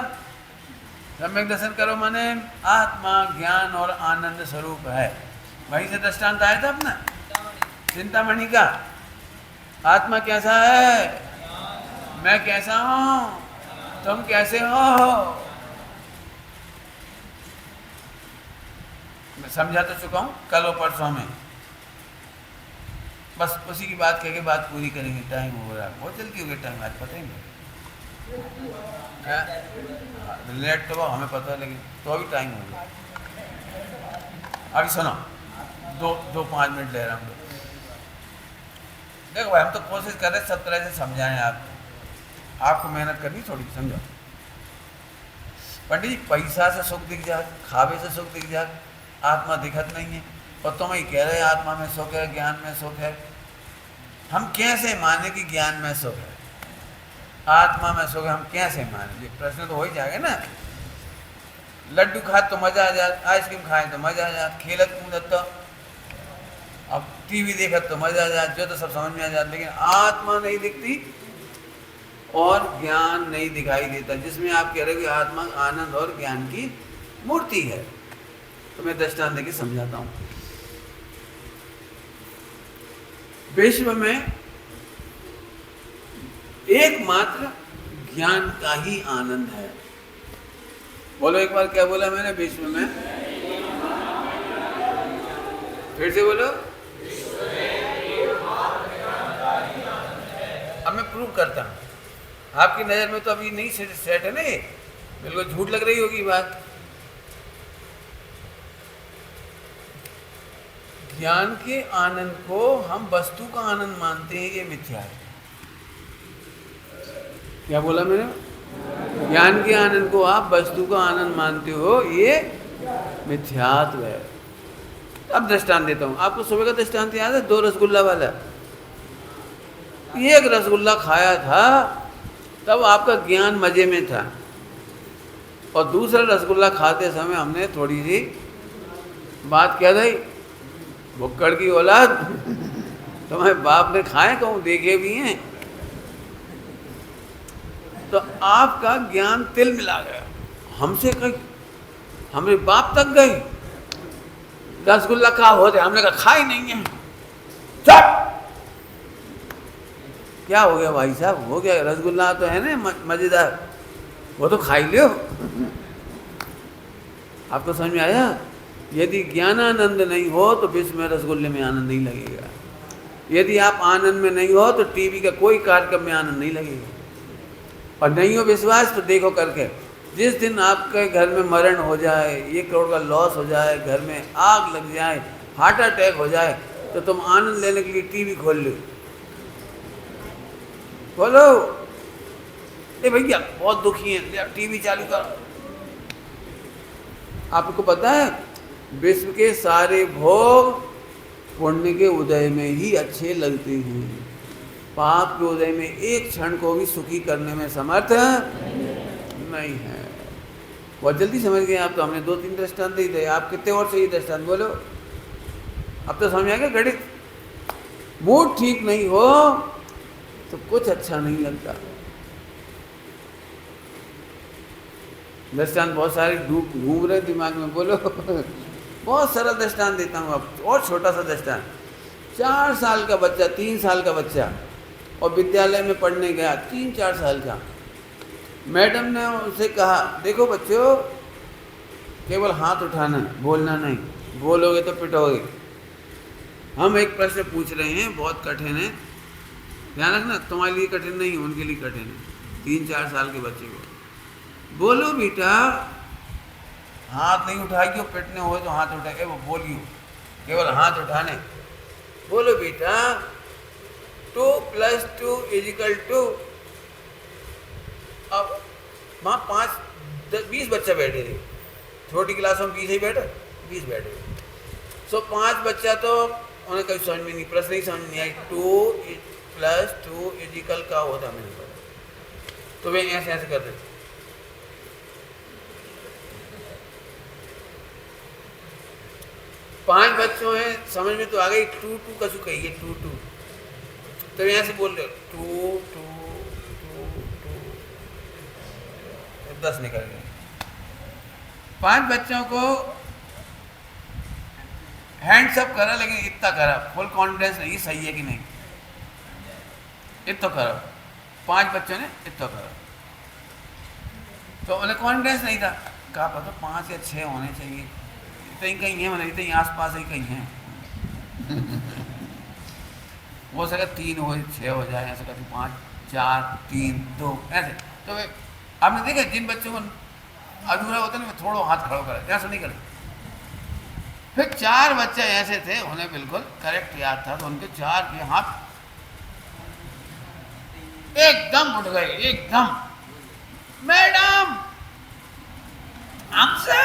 सम्यक दर्शन करो माने आत्मा ज्ञान और आनंद स्वरूप है। वहीं से दृष्टांत आया था अपना चिंतामणि का। आत्मा कैसा है? मैं कैसा हूं? तुम कैसे हो? मैं समझा तो चुका हूं कल और परसों में, बस उसी की बात कह के बात पूरी करेंगे। टाइम हो रहा है, बहुत जल्दी हो गया टाइम, आज पता ही नहीं। लेट तो हमें पता है, लेकिन तो अभी टाइम हो गया। अभी सुनो, 5 मिनट ले रहा हूँ। देखो भाई, हम तो कोशिश कर रहे सब तरह से समझाएं आपको मेहनत करनी थोड़ी, समझो। पंडित जी, पैसा से सुख दिख जाए, खावे से सुख दिख जाए, आत्मा दिखत नहीं है, और तुम ही कह रहे आत्मा में सुख है, ज्ञान में सुख है। हम कैसे माने कि ज्ञान में सुख है, आत्मा में सुख है? हम कैसे माने? ये प्रश्न तो हो ही जाएगा ना। लड्डू खाए तो मजा आ जाए, आइसक्रीम खाए तो मजा आ जाए, खेलत कूदत तो, अब टीवी देखत तो मजा आ जाए, जो तो सब समझ में आ जाए, लेकिन आत्मा नहीं दिखती और ज्ञान नहीं दिखाई देता, जिसमें आप कह रहे हो कि आत्मा आनंद और ज्ञान की मूर्ति है। तो मैं दृष्टांत देके समझाता हूं। विश्व में एकमात्र ज्ञान का ही आनंद है। बोलो एक बार, क्या बोला मैंने? विश्व में, फिर से बोलो। अब मैं प्रूव करता हूं, आपकी नजर में तो अभी नहीं सेट है ना, ये बिल्कुल झूठ लग रही होगी बात। ज्ञान के आनंद को हम वस्तु का आनंद मानते हैं, ये मिथ्या है। क्या बोला मैंने? ज्ञान के आनंद को आप वस्तु का आनंद मानते हो, ये मिथ्यात्व है। अब दृष्टांत देता हूं आपको। सुबह का दृष्टांत याद है? 2 रसगुल्ला वाला। एक रसगुल्ला खाया था तब आपका ज्ञान मजे में था, और दूसरा रसगुल्ला खाते समय हमने थोड़ी सी बात क्या थी, भुक्कड़ की औलाद, तुम्हारे बाप ने खाए, कहूँ देखे भी हैं। तो आपका ज्ञान तिल मिला गया, हमसे कहीं हमारे बाप तक गई। रसगुल्ला खा होते, हमने कहा खा ही नहीं है। चुप! क्या हो गया भाई साहब? हो गया, रसगुल्ला तो है ना मजेदार, वो तो खा ही लो। आपको समझ में आया? यदि ज्ञानानंद नहीं हो तो विश्व में रसगुल्ले में आनंद नहीं लगेगा। यदि आप आनंद में नहीं हो तो टीवी का कोई कार्यक्रम में आनंद नहीं लगेगा। और नहीं हो विश्वास तो देखो करके, जिस दिन आपके घर में मरण हो जाए, 1 करोड़ का लॉस हो जाए, घर में आग लग जाए, हार्ट अटैक हो जाए तो तुम आनंद लेने के लिए टीवी खोल लो, खोलो, ए भैया बहुत दुखी है, टीवी चालू करो। आपको पता है विश्व के सारे भोग पुण्य के उदय में ही अच्छे लगते हैं, पाप के उदय में एक क्षण को भी सुखी करने में समर्थ नहीं है। बहुत जल्दी समझ गए आप तो, हमने 2-3 दृष्टांत दे दिए, आप कितने और चाहिए दृष्टांत बोलो। अब तो समझ आएगा गणित। मूड ठीक नहीं हो तो कुछ अच्छा नहीं लगता। दृष्टांत बहुत सारे घूम रहे दिमाग में, बोलो। बहुत सारा दृष्टांत देता हूँ अब, और छोटा सा दृष्टांत। 4 साल का बच्चा, 3 साल का बच्चा, और विद्यालय में पढ़ने गया, 3-4 साल का। मैडम ने उसे कहा, देखो बच्चों, केवल हाथ उठाना, बोलना नहीं, बोलोगे तो पिटोगे। हम एक प्रश्न पूछ रहे हैं, बहुत कठिन है, ध्यान रखना, तुम्हारे लिए कठिन नहीं, उनके लिए कठिन है। 3-4 साल के बच्चे को बोलो बेटा, हाथ नहीं उठाइए, पिटने हो तो हाथ उठाइए, वो बोलियो, केवल हाथ उठाने। बोलो बेटा 2 + 2 = 2। अब वहाँ 5-10-20 बच्चे बैठे थे, छोटी क्लासों में 20 ही बैठे, 20 बैठे। सो 5 बच्चा तो उन्हें कभी समझ में नहीं, प्रश्न नहीं समझ नहीं आई। 2 + 2 = क्या होता मैंने पता, तो वे ऐसे ऐसे करते। पांच बच्चों हैं, समझ में तो आ गई, 2 2 कसू कहिए, 2 2, तो यहाँ से बोल रहे 2 2 2 2, 10 निकल गए। 5 बच्चों को हैंड्स अप करा, लेकिन इतना करा, फुल कॉन्फिडेंस नहीं सही है कि नहीं, इतना करा। 5 बच्चों ने इतना करा, तो उन्हें कॉन्फिडेंस नहीं था, कहा पता 5 या 6 होने चाहिए, कहीं है, मतलब इतने आसपास ही कहीं है। हो सके 3 हो, 6 हो जाए, ऐसे करके 5 4 3 2 ऐसे। तो आपने देखा जिन बच्चों को अधूरा होता है ना, थोड़ा हाथ खड़ा करे, ऐसा नहीं करे। फिर 4 बच्चे ऐसे थे, उन्हें बिल्कुल करेक्ट याद था, तो उनके 4 के हाथ एकदम उठ गए, एकदम, मैडम हमसे।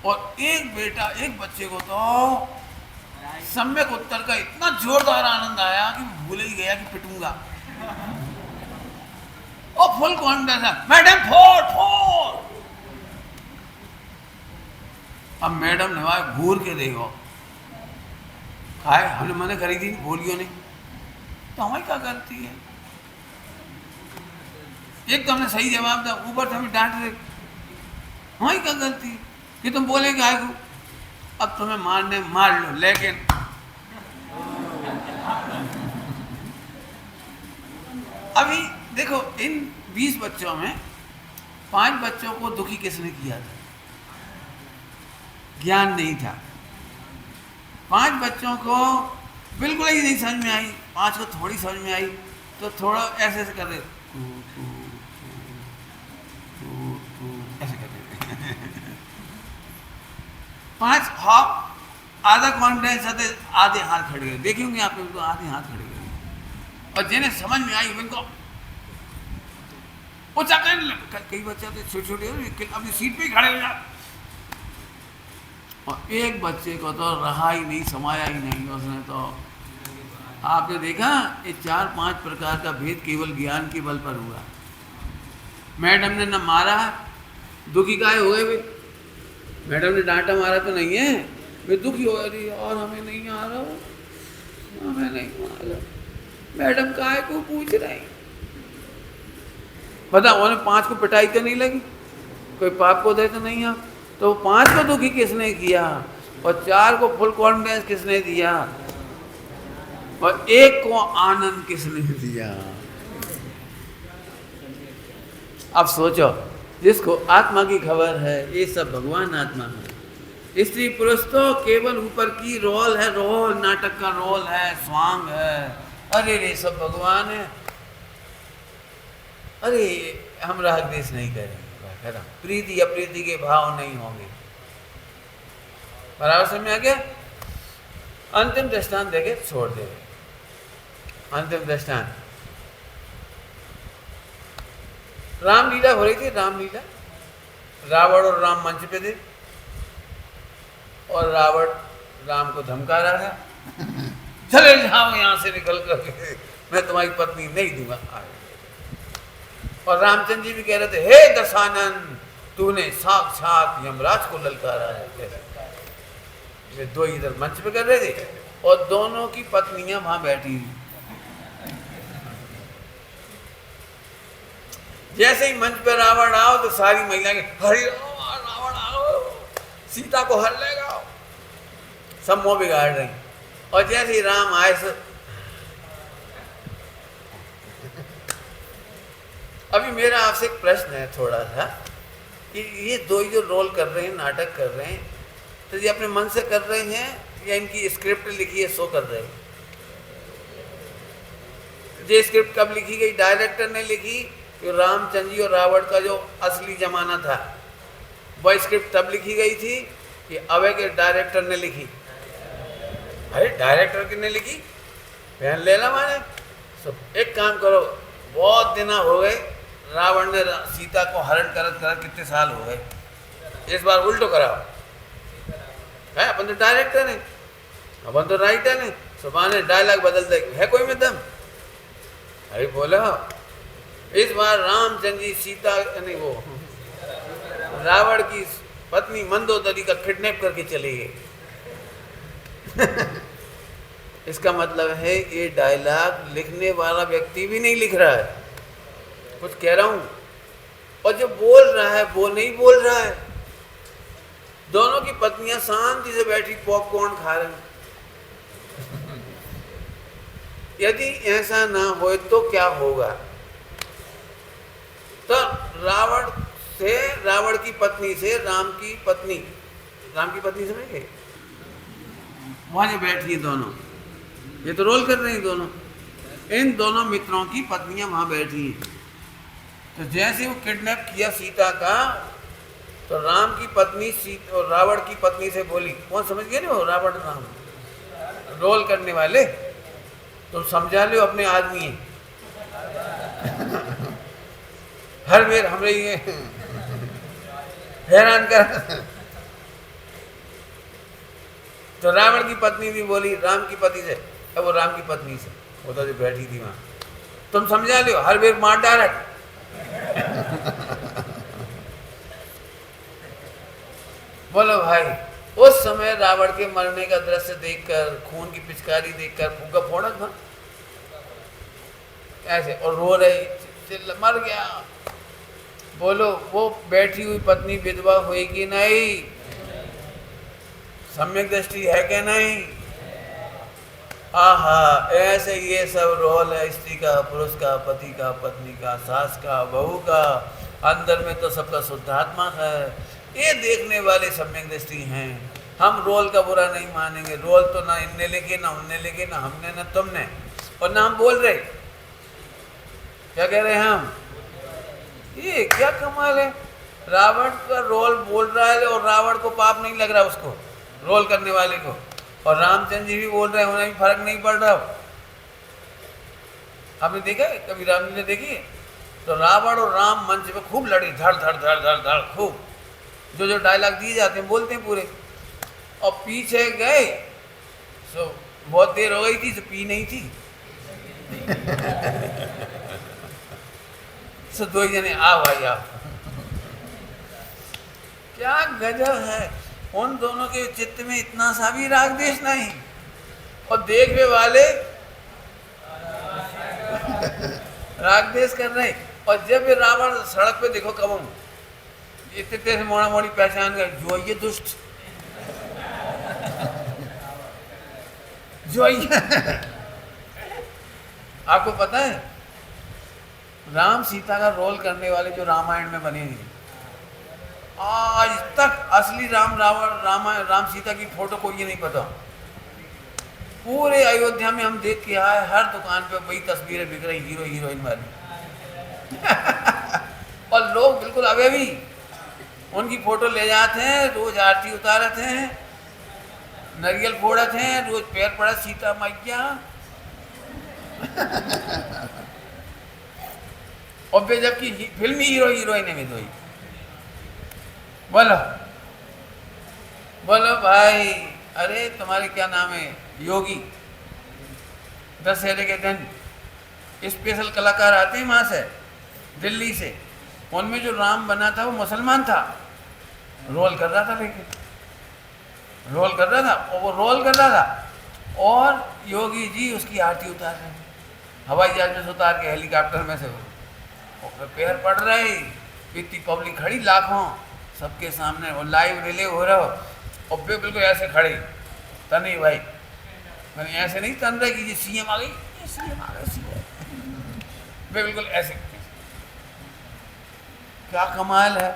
और एक बच्चे को तो सम्यक उत्तर का इतना जोरदार आनंद आया कि भूल ही गया कि पिटूंगा, और फुल कॉन्फिडेंस है, मैडम फोड़। अब मैडम ने भाई घूर के देखो, खाए हमने मने करी थी, बोलियो नहीं, तो हमारी क्या गलती है। एक तो हमने सही जवाब दिया, ऊपर से हमें डांट रहे, हमारी क्या गलती है कि तुम बोलेंगे आए को। अब तुम्हें मारने मार लो, लेकिन अभी देखो इन 20 बच्चों में 5 बच्चों को दुखी किसने किया था, ज्ञान नहीं था। 5 बच्चों को बिल्कुल ही नहीं समझ में आई, 5 को थोड़ी समझ में आई, तो थोड़ा ऐसे ऐसे कर रहे, ऐसे कर रहे। 5 आधा कॉन्फिडेंस आते, आधे हाथ खड़े गए, देखे होंगे आप लोग, आधे हाथ खड़े गए। और जिन्हें समझ में आई उनको ऊंचा करने लगे। कई बच्चे तो छोटे छोटे अपनी सीट पे ही खड़े हो जाते, और एक बच्चे को तो रहा ही नहीं, समाया ही नहीं उसने। तो आपने देखा ये 4-5 प्रकार का भेद केवल ज्ञान के बल पर हुआ। मैडम ने न मारा, दुखी काहे हो गए वे, मैडम ने डांटा मारा तो नहीं है, वे दुखी हो गए, और हमें नहीं आ रहा, हमें नहीं मारा, मैडम काहे को पूछ रही। बता उन्हें 5 को पिटाई तो नहीं लगी, कोई पाप को दे तो नहीं आ, तो 5 को दुखी किसने किया, और 4 को फुल कॉन्फिडेंस किसने दिया, और 1 को आनंद किसने दिया। अब सोचो, जिसको आत्मा की खबर है, ये सब भगवान आत्मा है। स्त्री पुरुष तो केवल ऊपर की रोल है, रोल नाटक का रोल है, स्वांग है, अरे रे सब भगवान है। अरे हम राग देश नहीं करेंगे, प्रीति अप्रीति के भाव नहीं होंगे। बराबर समझ में आ गया। अंतिम दृष्टांत देके छोड़ दे। अंतिम दृष्टांत, रामलीला हो रही थी। रामलीला, रावण और राम मंच पे थे और रावण राम को धमका रहा था, चले जाओ यहां से निकल कर, मैं तुम्हारी पत्नी नहीं दूंगा। और रामचंद्र जी भी कह रहे थे, हे दशानन, तूने साक्षात यमराज को ललकारा है। वे दो इधर मंच पे कर रहे थे और दोनों की पत्नियां वहां बैठी हुई। जैसे ही मंच पे रावण आओ तो सारी महिलाएं, हरि रावण आओ, सीता को हर लेगा, सब मुंह बिगाड़ रही। और जैसे ही राम आए तो अभी मेरा आपसे एक प्रश्न है थोड़ा सा, कि ये दो ही जो रोल कर रहे हैं, नाटक कर रहे हैं, तो ये अपने मन से कर रहे हैं या इनकी स्क्रिप्ट लिखी है सो कर रहे हैं? ये स्क्रिप्ट कब लिखी गई? डायरेक्टर ने लिखी कि रामचंद्र जी और रावण का जो असली जमाना था, वह स्क्रिप्ट तब लिखी गई थी कि अवय के डायरेक्टर ने लिखी। अरे डायरेक्टर किसने लिखी? पहन लेना माने। सब एक काम करो, बहुत दिन हो गए रावण ने सीता को हरण करत कितने साल हो गए, इस बार उल्टो कराओ है। अपन तो डायरेक्टर है, अपन तो राइटर है, सुबह ने डायलॉग बदल दे, है कोई में दम? अरे बोला इस बार रामचंद्र जी सीता नहीं, वो रावण की पत्नी मंदोदरी का किडनैप करके चले गए। इसका मतलब है ये डायलॉग लिखने वाला व्यक्ति भी नहीं लिख रहा है, कुछ कह रहा हूं, और जो बोल रहा है वो नहीं बोल रहा है। दोनों की पत्नियां शांति से बैठी पॉपकॉर्न खा रही। यदि ऐसा ना हो तो क्या होगा? तो रावण की पत्नी से राम की पत्नी समझ गए, वहां जो बैठी है दोनों, ये तो रोल कर रहे हैं दोनों, इन दोनों मित्रों की पत्नियां वहां बैठी हैं। तो जैसे वो किडनैप किया सीता का, तो राम की पत्नी और रावण की पत्नी से बोली, कौन समझ गए ना, रावण राम रोल करने वाले, तो समझा लो अपने आदमी है। हर बार हमरे ये हैरान कर। तो रावण की पत्नी भी बोली राम की पत्नी से, अब वो राम की पत्नी से, वो तो जो बैठी थी वहां, तुम समझा लो, हर बार मार डायरेक्ट। बोलो भाई, उस समय रावण के मरने का दृश्य देखकर, खून की पिचकारी देखकर फूका फोड़ा था ऐसे, और रो रही, मर गया। बोलो वो बैठी हुई पत्नी विधवा हुई कि नहीं? सम्यक दृष्टि है क्या नहीं? आहा, ऐसे ये सब रोल है, स्त्री का, पुरुष का, पति का, पत्नी का, सास का, बहू का, अंदर में तो सबका शुद्धात्मा है। ये देखने वाले सम्यक दृष्टि हैं। हम रोल का बुरा नहीं मानेंगे। रोल तो ना इनने लिखे, ना उनने लिखे, ना हमने, ना तुमने, और ना हम बोल रहे। क्या कह रहे हैं हम? ये क्या कमाल है, रावण का रोल बोल रहा है और रावण को पाप नहीं लग रहा, उसको रोल करने वाले को, और रामचंद्र जी भी बोल रहे हैं, उन्हें भी फर्क नहीं पड़ रहा। आपने देखा है कभी रामलीला देखी? तो रावण और राम मंच पे खूब लड़ी, धड़ धड़ धड़ धड़ धड़, खूब जो डायलॉग दिए जाते हैं बोलते हैं पूरे। और पीछे गए तो बहुत देर हो गई थी, तो पी नहीं थी। तो दो जने आ भाई आ। क्या गजब है, उन दोनों के चित्त में इतना सा भी राग द्वेष नहीं, और देखने वाले राग द्वेष कर रहे। और जब ये रावण सड़क पे देखो, कब हम इतने तेज मोड़ा मोड़ी पहचान गए, जो ये दुष्ट, जो ये। आपको पता है राम सीता का रोल करने वाले जो रामायण में बने हैं, आज तक असली राम सीता की फोटो को ये नहीं पता। पूरे अयोध्या में हम देख के आए, हर दुकान पे वही तस्वीरें बिक रही, हीरो हीरोइन वाली। और लोग बिल्कुल अभी भी उनकी फोटो ले जाते हैं, रोज आरती उतारते हैं, नरियल फोड़त हैं, रोज पैर पड़ा सीता मैया। और फिर जबकि फिल्मी हीरो हीरोइन में दोई। बोलो बोलो भाई, अरे तुम्हारे क्या नाम है, योगी, दशहरे के दिन स्पेशल कलाकार आते हैं वहां से, दिल्ली से। उनमें जो राम बना था वो मुसलमान था, रोल कर रहा था, लेकिन रोल कर रहा था, और वो रोल कर रहा था और योगी जी उसकी आरती उतार रहे हैं, हवाई जहाज में से उतार के, हेलीकॉप्टर में से। वो पैर पड़ रहे, इतनी पब्लिक खड़ी लाखों सबके सामने, और लाइव रिले हो रहा हो, और वे बिल्कुल ऐसे खड़े, तनी भाई मैंने ऐसे नहीं तन रहे कि ये सीएम आ गई, सीएम आ गए, सीएम, वे बिल्कुल ऐसे। क्या कमाल है।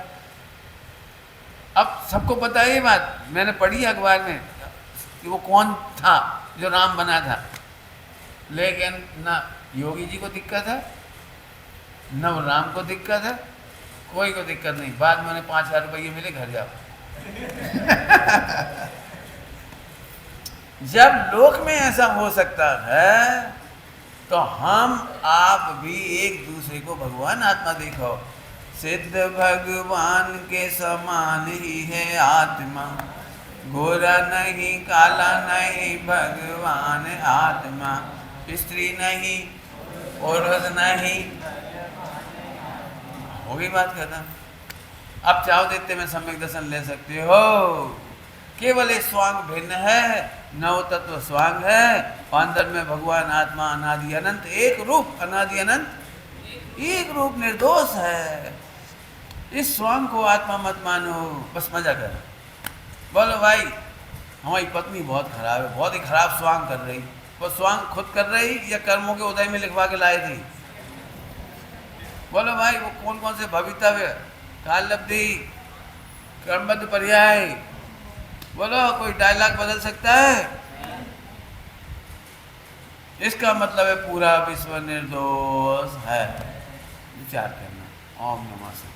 अब सबको पता है ये बात, मैंने पढ़ी अखबार में कि वो कौन था जो राम बना था, लेकिन ना योगी जी को दिक्कत है, न वो राम को दिक्कत है, कोई को दिक्कत नहीं। बाद में उन्हें 5,000 रुपये मिले, घर जाओ। जब लोक में ऐसा हो सकता है तो हम आप भी एक दूसरे को भगवान आत्मा देखो। सिद्ध भगवान के समान ही है आत्मा, गोरा नहीं काला नहीं भगवान आत्मा, स्त्री नहीं पुरुष नहीं। होगी बात करना। अब चाहो देते में सम्यक दर्शन ले सकते हो। केवल एक स्वांग भिन्न है, नव तत्व स्वांग है, अंदर में भगवान आत्मा अनादि अनंत एक रूप, अनादि अनंत एक रूप निर्दोष है। इस स्वांग को आत्मा मत मानो, बस मजा करो। बोलो भाई हमारी पत्नी बहुत खराब है, बहुत ही खराब स्वांग कर रही। वो स्वांग खुद कर रही या कर्मों के उदय में लिखवा के लाए थी? बोलो भाई वो कौन कौन से भवितव्य, काल लब्धि, कर्मबद्ध पर्याय, बोलो कोई डायलॉग बदल सकता है? इसका मतलब है पूरा विश्व निर्दोष है। विचार करना। ओम नमः शिवाय।